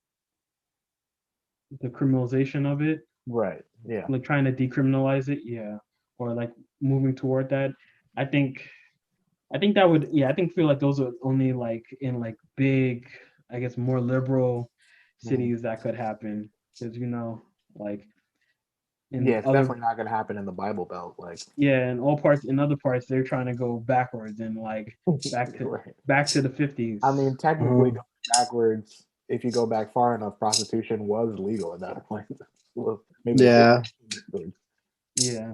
the criminalization of it, right, yeah. like trying to decriminalize it, yeah, or like moving toward that. I think that would, yeah, I think feel like those are only like in like big, I guess more liberal Mhm. cities that could happen because like Yeah, in it's other, definitely not gonna happen in the Bible Belt, like yeah, in other parts they're trying to go backwards and like right. back to the I 50s. mean, technically going backwards, if you go back far enough, prostitution was legal at that point. Well, maybe the Yeah, 50s. Yeah.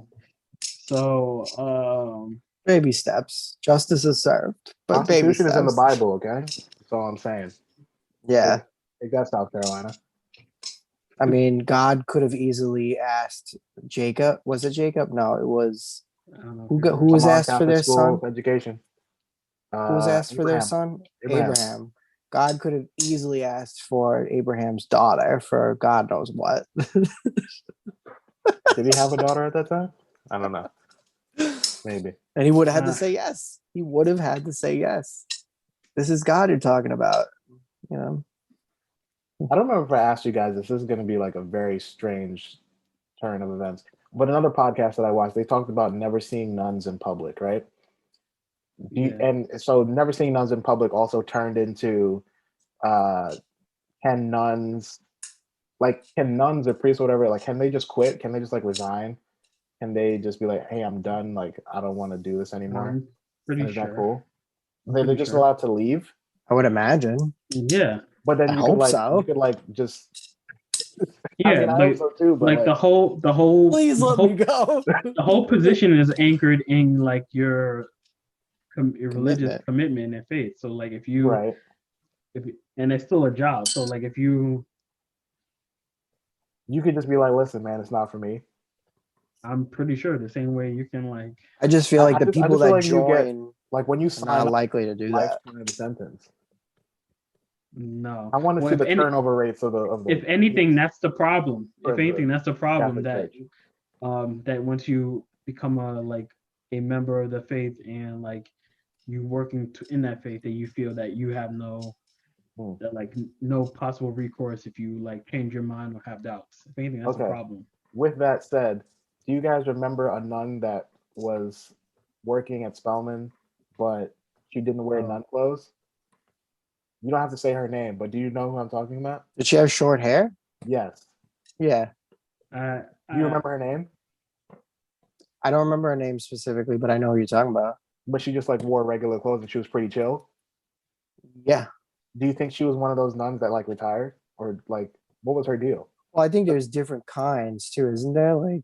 So baby steps. Justice is served, but baby Prostitution is in the steps. Bible, okay? That's all I'm saying. Yeah. Take that, South Carolina. I mean, God could have easily asked Jacob. Was it Jacob? No, it was I don't know if who you're was Come on, asked for Catholic their son? school education. Who was asked for their Abraham. son? Abraham. Abraham. God could have easily asked for Abraham's daughter for God knows what. Did he have a daughter at that time? I don't know. Maybe. And he would have had to uh, say yes. He would have had to say yes. This is God you're talking about. You know. I don't remember if I asked you guys this. This is going to be like a very strange turn of events. But another podcast that I watched, they talked about never seeing nuns in public, right? yeah. And so never seeing nuns in public also turned into uh, can nuns can nuns or priests or whatever, like can they just quit? Can they just like resign? Can they just be like, hey, I'm done, like I don't want to do this anymore? I'm pretty And is that sure. cool? I'm They're pretty just sure. allowed to leave, I would imagine. Yeah. but then I hope so. you could like just I Yeah, mean I hope so too, but like like Please let me go. the whole position is anchored in like your religious Commitment. commitment and faith. So like right. and it's still a job. So like if you You could just be like, listen, man, it's not for me. I'm pretty sure the same way you can like. I just feel like the people that like join like when you are sign not up, likely to do that. lifetime sentence. No. I want to see the turnover rates of the. If anything, that's the problem. If anything, that's the problem Catholic that that once you become a member of the faith and like you working in that faith, that you feel that you have no possible recourse if you like change your mind or have doubts. If anything, that's a problem. With that said, do you guys remember a nun that was working at Spelman, but she didn't wear nun clothes? You don't have to say her name, but do you know who I'm talking about? Did she have short hair? Yes. Yeah. Do you remember her name? I don't remember her name specifically, but I know who you're talking about. But she just like wore regular clothes and she was pretty chill. Yeah. Do you think she was one of those nuns that like retired, or like what was her deal? Well, I think there's different kinds too, isn't there? Like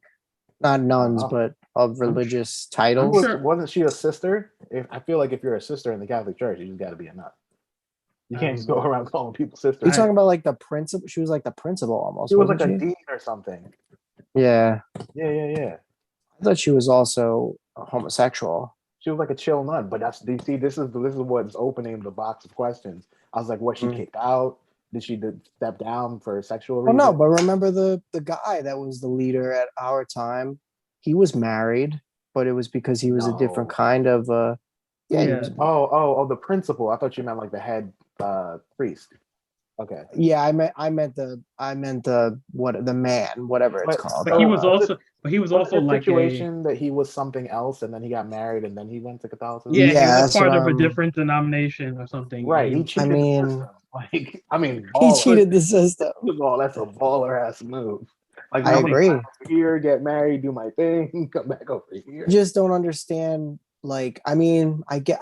not nuns, but of religious titles. Wasn't she a sister? I feel like if you're a sister in the Catholic Church, you just got to be a nun. You can't just go around calling people sisters. You're talking about like the principal? She was like the principal almost. She was like a dean or something. Yeah. Yeah. I thought she was also a homosexual. She was like a chill nun, but this is what's opening the box of questions. I was like, was she kicked out? Did she step down for sexual reasons? Oh no, but remember the guy that was the leader at our time? He was married, but it was because he was a different kind of yeah. The principal. I thought you meant like the head priest. Okay. Yeah, I meant the man, whatever it's called. But he was also like situation that he was something else, and then he got married, and then he went to Catholicism. Yeah, he was part of a different denomination or something. Right. He cheated the system. He cheated the system. That's a baller ass move. Like, I agree. Here, get married, do my thing, come back over here. Just don't understand. Like, I mean, I guess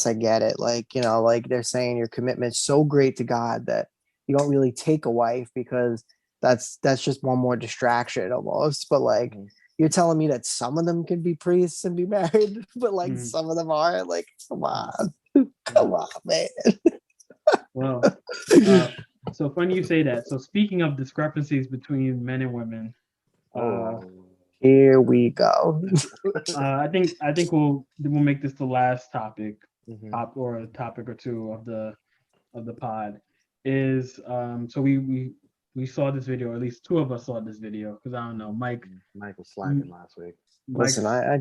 I get it. Like, you know, like they're saying your commitment's so great to God that you don't really take a wife because that's just one more distraction almost. But like, you're telling me that some of them can be priests and be married, but like some of them aren't. Like, come on, man. Well, so funny you say that. So speaking of discrepancies between men and women, here we go. I think we'll make this the last topic, or a topic or two of the pod. Is so we saw this video, or at least two of us saw this video, because I don't know, Mike was slacking last week. Listen, I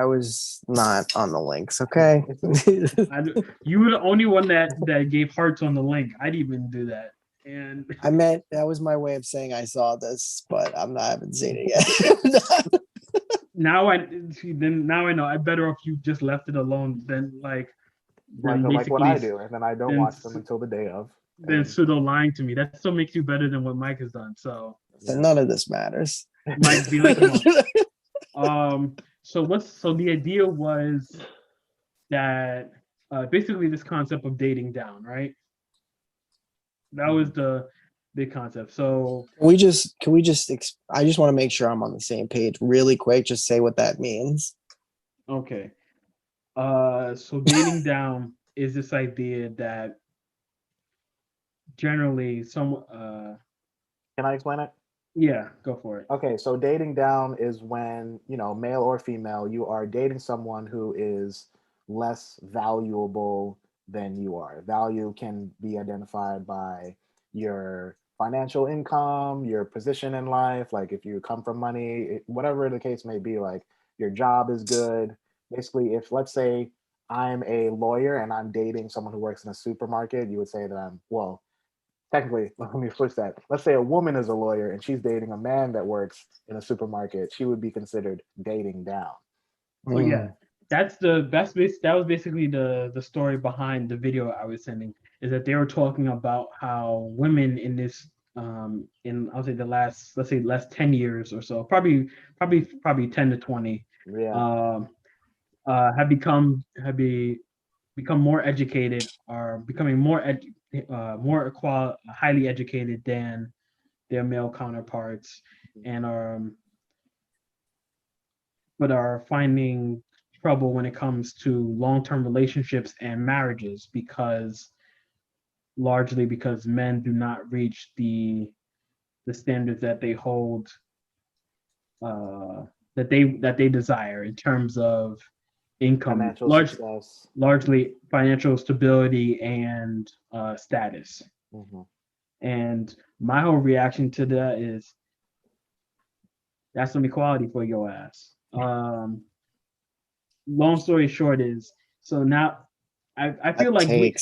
was not on the links. Okay. You were the only one that gave hearts on the link. I didn't even do that. And I meant that was my way of saying I saw this, but I haven't seen it yet. now I know. I better if you just left it alone than like what I do, and then I don't watch them until the day of. Then pseudo lying to me. That still makes you better than what Mike has done. So none of this matters. Mike, be like, so the idea was that basically this concept of dating down, right? That was the big concept. So can we just I just want to make sure I'm on the same page really quick. Just say what that means. Okay. So dating down is this idea that generally can I explain it? Yeah, go for it. Okay, so dating down is when, male or female, you are dating someone who is less valuable than you are. Value can be identified by your financial income, your position in life, like if you come from money, whatever the case may be, like your job is good. Basically, if let's say I'm a lawyer and I'm dating someone who works in a supermarket, you would say that technically, let me switch that. Let's say a woman is a lawyer and she's dating a man that works in a supermarket. She would be considered dating down. Oh yeah, that was basically the story behind the video I was sending. Is that they were talking about how women in this in I'll say the last 10 years or so, probably 10 to 20, have become more educated, or becoming more highly educated than their male counterparts, and are finding trouble when it comes to long-term relationships and marriages, largely because men do not reach the the standards that they hold, that they desire in terms of income, financial success, largely financial stability and status. Mm-hmm. And my whole reaction to that is that's some equality for your ass. Long story short is, so now I feel like we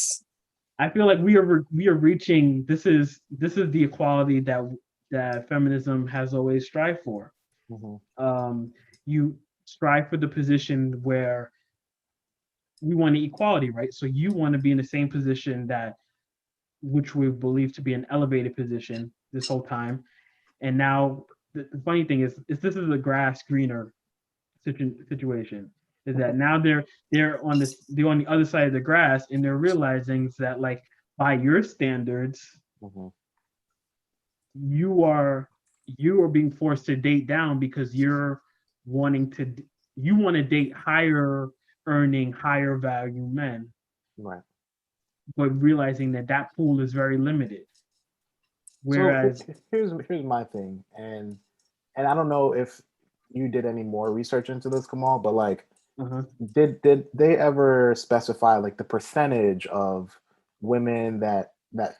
are reaching, this is the equality that feminism has always strived for. Mm-hmm. You strive for the position where we want equality, right? So you want to be in the same position that which we believe to be an elevated position this whole time. And now the funny thing is this is a grass greener situation. Is that now they're on the other side of the grass, and they're realizing that, like, by your standards, Mm-hmm. you are being forced to date down because you want to date higher earning, higher value men, Right. but realizing that pool is very limited. Whereas, so here's my thing, and I don't know if you did any more research into this, Kamal, but like, did they ever specify like the percentage of women that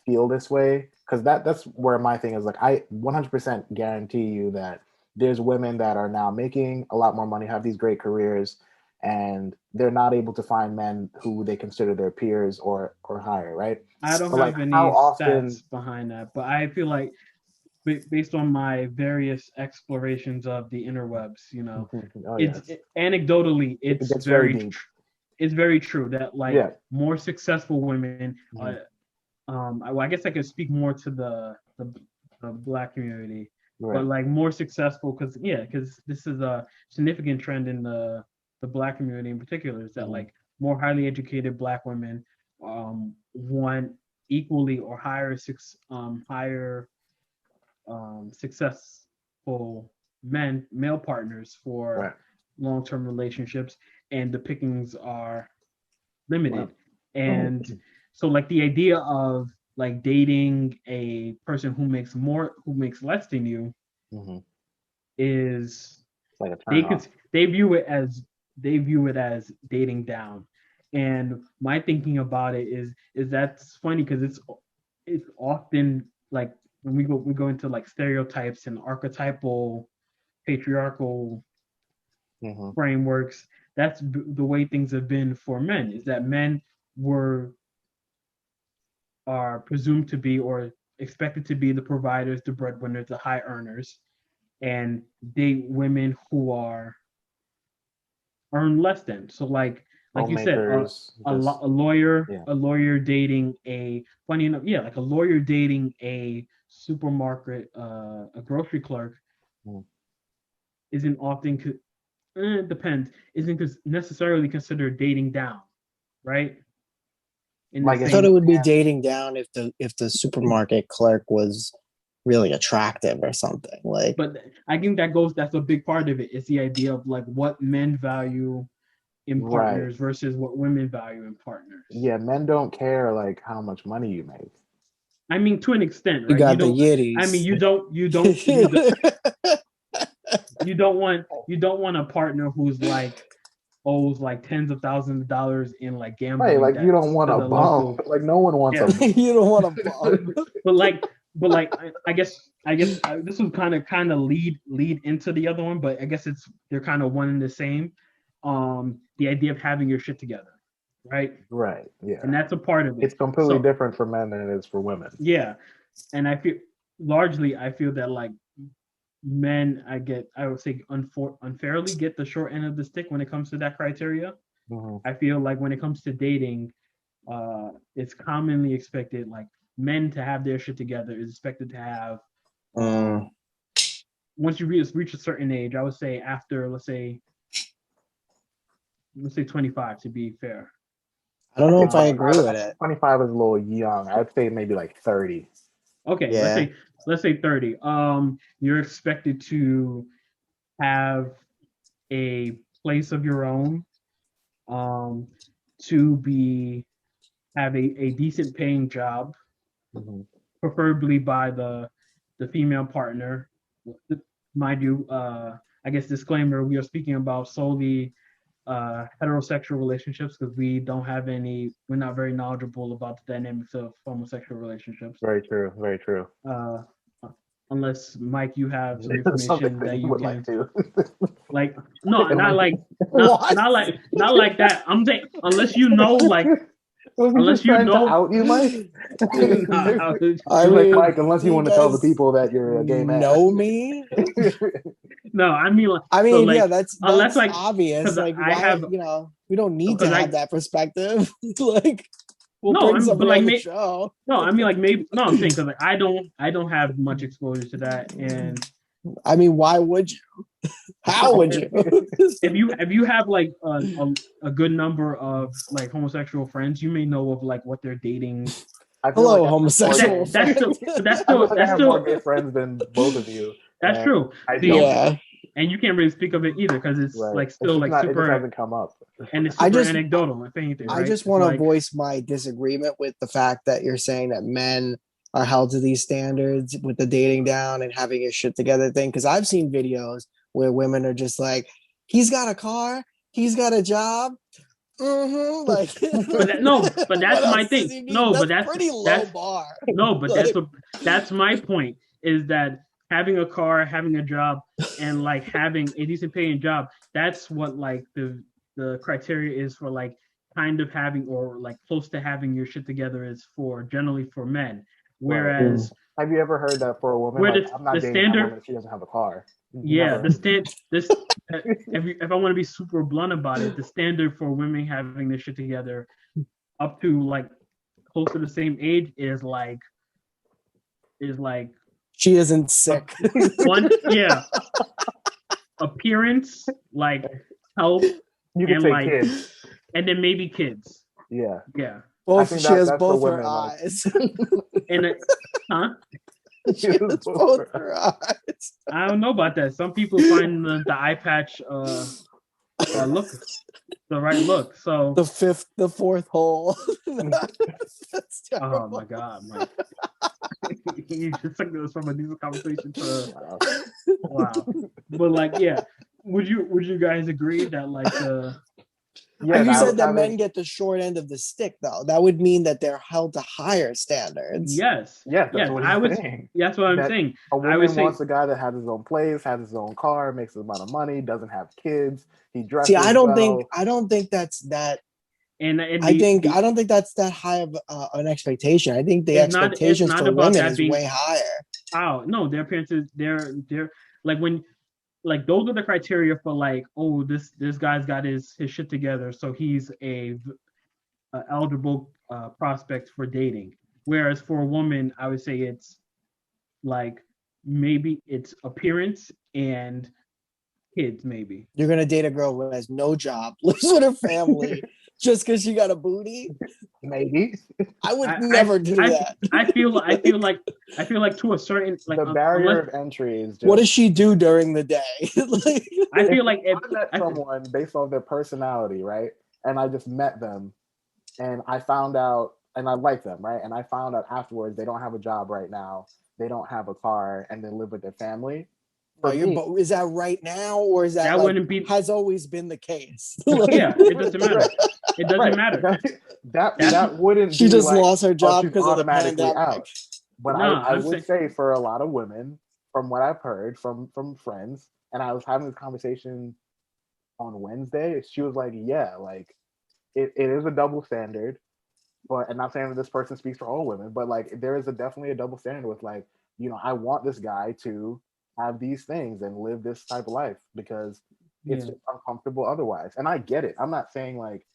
feel this way? Because that's where my thing is. Like, I 100% guarantee you that there's women that are now making a lot more money, have these great careers, and they're not able to find men who they consider their peers or higher, right? I don't But have like, any how often? stats behind that, but I feel like based on my various explorations of the interwebs, Oh it's yes, anecdotally, it gets very deep. It's very true that, like, Yeah. more successful women. I guess I could speak more to the Black community, Right. but like more successful because this is a significant trend in the Black community in particular, is that like more highly educated Black women want equally or higher successful male partners for Right. long-term relationships, and the pickings are limited. And so, like, the idea of like dating a person who makes less than you is, it's like a turn off. they view it as dating down. And my thinking about it is that's funny because it's often like when we go into like stereotypes and archetypal patriarchal frameworks. That's the way things have been for men, is that men are presumed to be or expected to be the providers, the breadwinners, the high earners, and date women who earn less than. So like you said, a lawyer dating a like a lawyer dating a supermarket, a grocery clerk, isn't often depends, isn't necessarily considered dating down, right? I thought it would be dating down if the supermarket clerk was really attractive or something. Like, but I think that's a big part of it. It's the idea of like what men value in partners versus what women value in partners. Yeah, men don't care like how much money you make. I mean, to an extent, right? You got the yiddies. I mean, you don't want a partner who's like owes like tens of thousands of dollars in like gambling. Right, like you don't want a bum. Like no one wants a bum. You don't want a bum. but I guess this would kind of lead into the other one, but I guess they're kind of one and the same. The idea of having your shit together, right? Right. Yeah. And that's a part of it. It's completely different for men than it is for women. Yeah, and I feel that like men, I would say unfairly get the short end of the stick when it comes to that criteria. I feel like when it comes to dating, it's commonly expected like men to have their shit together is expected to have once you reach a certain age. I would say after let's say 25 to be fair. I don't know if I agree with it. 25 is a little young. I'd say maybe like 30. Okay, yeah. let's say 30. You're expected to have a place of your own, to have a decent paying job, preferably by the the female partner. Mind you, I guess disclaimer: we are speaking about solely heterosexual relationships because we don't have any. We're not very knowledgeable about the dynamics of homosexual relationships. Very true. Very true. Unless Mike, you have some information that you would can like to. like. No, not like that. I'm saying unless you know like. Unless you know, out you, Mike. I mean, Mike, unless you want to tell the people that you're a gay man. Know me? No, I mean, like, so like, yeah, that's like obvious. Like, we don't need to have that perspective. Like, we'll bring somebody on the show. No, I mean, like maybe no. I'm saying because like I don't have much exposure to that, and I mean, why would you? How would you? if you have like a good number of like homosexual friends, you may know of like what they're dating. Hello, homosexual. That's still more gay friends than both of you. That's true. Yeah. And you can't really speak of it either because it's like still like super. It just hasn't come up. And it's super anecdotal, if anything. Right? I just want to voice my disagreement with the fact that you're saying that men are held to these standards with the dating down and having your shit together thing. Because I've seen videos where women are just like, he's got a car, he's got a job. Mm-hmm. Like, but that's my thing. No, but that's pretty low bar. No, but like, that's my point. Is that having a car, having a job, and like having a decent paying job, that's what like the criteria is for like kind of having or like close to having your shit together is for generally for men. Whereas have you ever heard that for a woman? Where like, I'm not dating a woman if she doesn't have a car. Yeah, if I want to be super blunt about it, the standard for women having their shit together up to like close to the same age is like she isn't sick. Appearance, like health, you can and say like kids. And then maybe kids. Yeah. Both she has both her eyes. And she has both her eyes. I don't know about that. Some people find the eye patch look the right look. So the fourth hole. That's terrible. Oh my god, Mike. You just took this from a decent conversation to wow. But like, yeah. Would you guys agree that like you said that men get the short end of the stick, though. That would mean that they're held to higher standards. Yes. That's what I'm saying. That's what I'm saying. A woman wants a guy that has his own place, has his own car, makes a lot of money, doesn't have kids. He dresses. See, I don't think that's that. And I don't think that's that high of an expectation. I think the expectations for women is way higher. Oh no, their appearances, they're like when. Like those are the criteria for like, oh, this guy's got his shit together, so he's a eligible prospect for dating. Whereas for a woman, I would say it's like maybe it's appearance and kids. Maybe you're gonna date a girl who has no job, lives with her family, just because she got a booty. Maybe I would never do that. I feel like to a certain like the barrier of entry is. What does she do during the day? I feel like if I met someone based on their personality, right? And I just met them, and I found out, and I like them, right? And I found out afterwards they don't have a job right now, they don't have a car, and they live with their family. But is that right now, or is that wouldn't be has always been the case? Yeah, it doesn't matter. It doesn't matter. That wouldn't. She just lost her job because of the pandemic. Out. But I would say for a lot of women, from what I've heard from friends, and I was having this conversation on Wednesday. She was like, "Yeah, like it is a double standard." But and not saying that this person speaks for all women, but like there is definitely a double standard with like, I want this guy to have these things and live this type of life because it's just uncomfortable otherwise. And I get it. I'm not saying like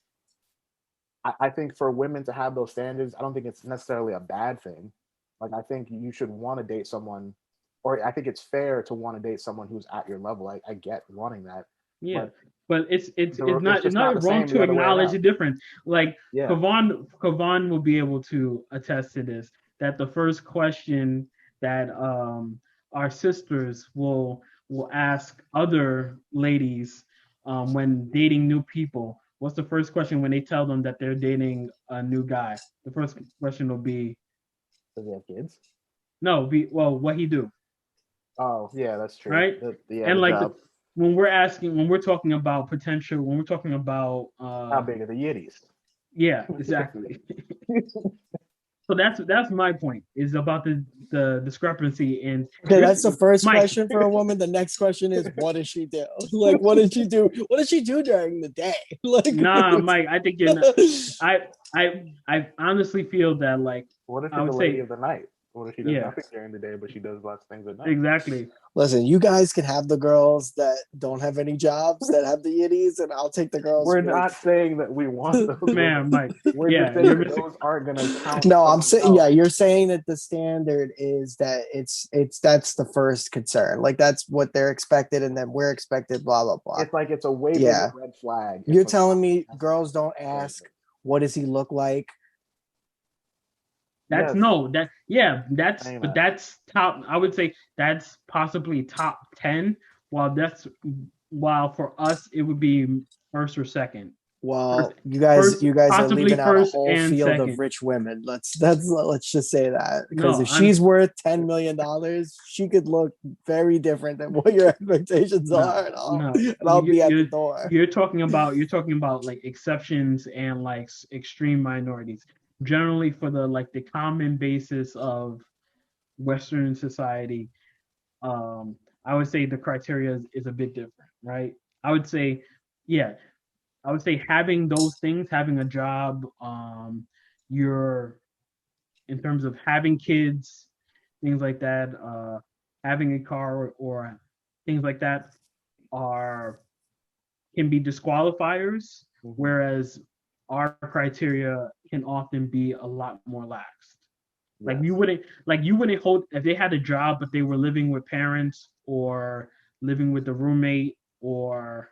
I think for women to have those standards, I don't think it's necessarily a bad thing. Like I think you should want to date someone, or I think it's fair to want to date someone who's at your level. I get wanting that. Yeah. But it's not wrong to acknowledge the difference. Like Chauvin will be able to attest to this, that the first question that our sisters will ask other ladies when dating new people. What's the first question when they tell them that they're dating a new guy? The first question will be, does he have kids? No, what he do? Oh yeah, that's true. Right? And the like job. when we're talking about potential, when we're talking about How big are the Yiddies? yeah, exactly. So that's my point is about the discrepancy in Okay, that's the first Mike. question for a woman. The next question is, what does she do? Like, what does she do? What does she do during the day? Like, Nah, Mike, I think you're not, I honestly feel that like What if I she's would the lady say of the night? What if she does yeah, nothing during the day, but she does lots of things at night? exactly. listen, you guys can have the girls that don't have any jobs that have the yiddies, and I'll take the girls. We're not saying that we want those Man, women. Mike, We're just yeah, saying you're that missing. those aren't gonna count. No, I'm saying, else. yeah, you're saying that the standard is that it's that's the first concern. Like that's what they're expected, and then we're expected. Blah blah blah. It's like it's a way Yeah. bigger red flag. You're telling me girls don't ask, what does he look like? That's Yes. no, that yeah, that's Saying but that. that's top. I would say that's possibly top 10. While for us it would be first or second. Well, First, you guys are possibly leaving out a first whole and field of second. rich women. Let's just say that, because No, if she's worth $10 million, she could look very different than what your expectations are, and I'll be at the door. You're talking about like exceptions and like extreme minorities. Generally, for the common basis of Western society, I would say the criteria is a bit different, right? I would say, yeah, I would say having those things, having a job, you're in terms of having kids, things like that, having a car or things like that are can be disqualifiers, whereas our criteria can often be a lot more lax. Like you wouldn't hold if they had a job but they were living with parents or living with a roommate or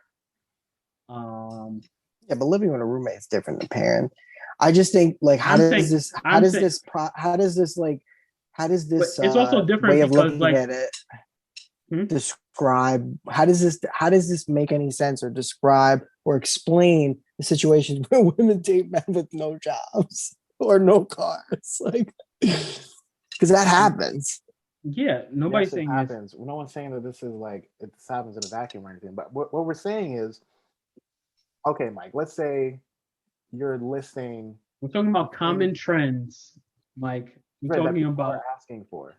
Yeah, but living with a roommate is different than parent. I just think, like, how I'm does saying this I'm saying but it's also different way of because looking at it describe, how does this make any sense, or describe or explain the situations where women date men with no jobs or no cars? Like, because that happens. yeah, nobody's Yes, it saying happens. No one's saying that this happens in a vacuum or anything. But what we're saying is, okay, Mike, let's say you're listing. we're talking about common trends, Mike. We're that talking people are about asking for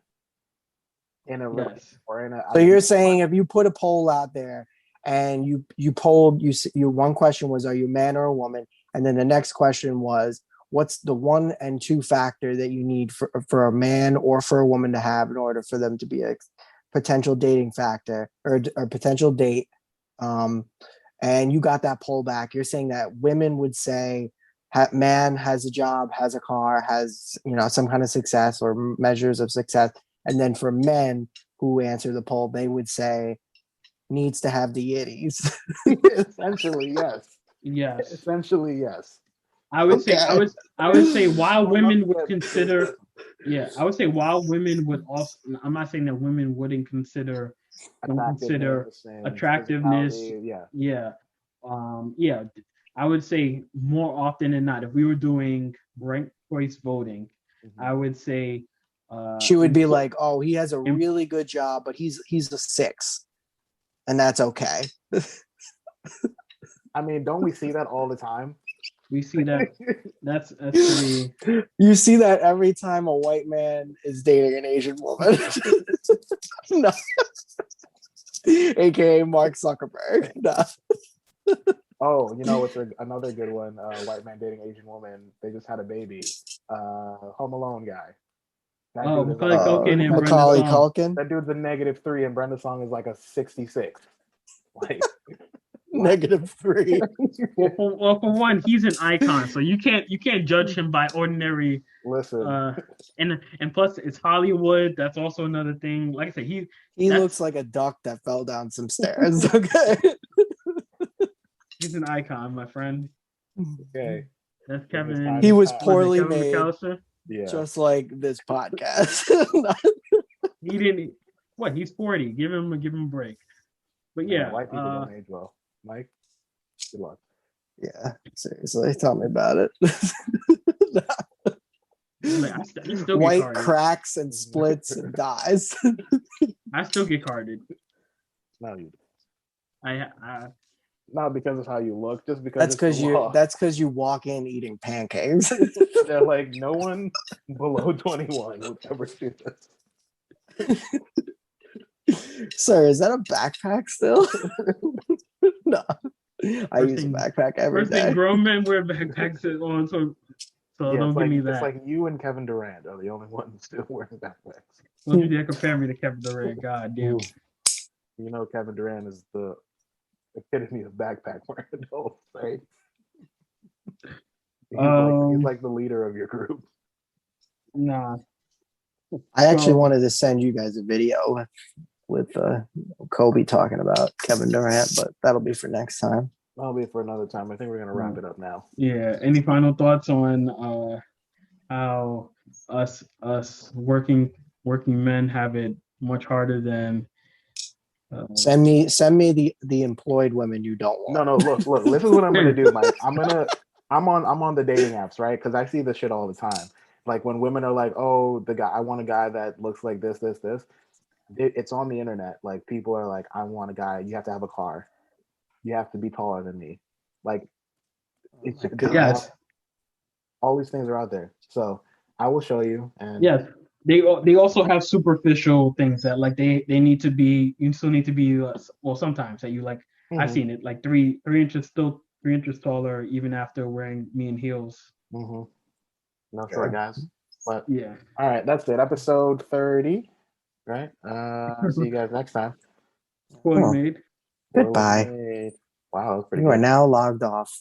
in a yes. or in a. So you're saying if you put a poll out there and you polled, you one question was, are you a man or a woman, and then the next question was, what's the 1 and 2 factor that you need for a man or for a woman to have in order for them to be a potential dating factor or potential date, and you got that poll back, you're saying that women would say man has a job, has a car, has some kind of success or measures of success, and then for men who answer the poll, they would say needs to have the yitties. Essentially, yes. Yes. Essentially, yes. I would say I would say while women would consider I would say while women would also, I'm not saying that women wouldn't consider attractiveness. Yeah. Yeah. I would say more often than not, if we were doing ranked choice voting, I would say she would be like, oh, he has a really good job, but he's a 6. And that's okay. I mean, don't we see that all the time? We see that. That's pretty. You see that every time a white man is dating an Asian woman. No. AKA Mark Zuckerberg. No. Oh, it's another good one. White man dating Asian woman. They just had a baby. Home Alone guy. Macaulay Culkin and Macaulay Culkin. That dude's a -3, and Brenda Song is like a 66. Like -3. Well, for one, he's an icon, so you can't judge him by ordinary. Listen, and plus it's Hollywood. That's also another thing. Like I said, he looks like a duck that fell down some stairs. Okay, he's an icon, my friend. Okay, that's Kevin. He was poorly made. McAllister? Yeah, just like this podcast. He didn't. What? He's 40. Give him a break. But yeah, white people don't age well. Mike, good luck. Yeah, seriously, tell me about it. Like, I still white get carded. cracks and splits and dies. I still get carded. No, you. I Not because of how you look, just because That's because you walk in eating pancakes. They're like, no one below 21 would ever do this. Sir, is that a backpack still? No. I use a backpack every day. First thing, grown men wear backpacks on, so yeah, don't give me that. It's like you and Kevin Durant are the only ones still wearing backpacks. Don't you dare compare me to Kevin Durant. God damn. You know Kevin Durant is the epitome of backpack wearing adults, right? He's like the leader of your group. Nah. I actually wanted to send you guys a video with Kobe talking about Kevin Durant, but that'll be for next time. That'll be for another time. I think we're gonna wrap it up now. Yeah. Any final thoughts on how us working men have it much harder than send me the employed women you don't want. No, look, this is what I'm gonna do, Mike. I'm on the dating apps, right? Because I see this shit all the time. Like when women are like, oh, I want a guy that looks like this. It's on the internet. Like people are like, I want a guy, you have to have a car. You have to be taller than me. Like it's yes. All these things are out there. So I will show you. And yes, they also have superficial things that like they need to be. You still need to be well. Sometimes that you like. I've seen it like 3 inches taller even after wearing me in heels. No short guys. But yeah. All right, that's it. Episode 30. Right. See you guys next time. Made. Goodbye. Wow, that was pretty You good. are now logged off.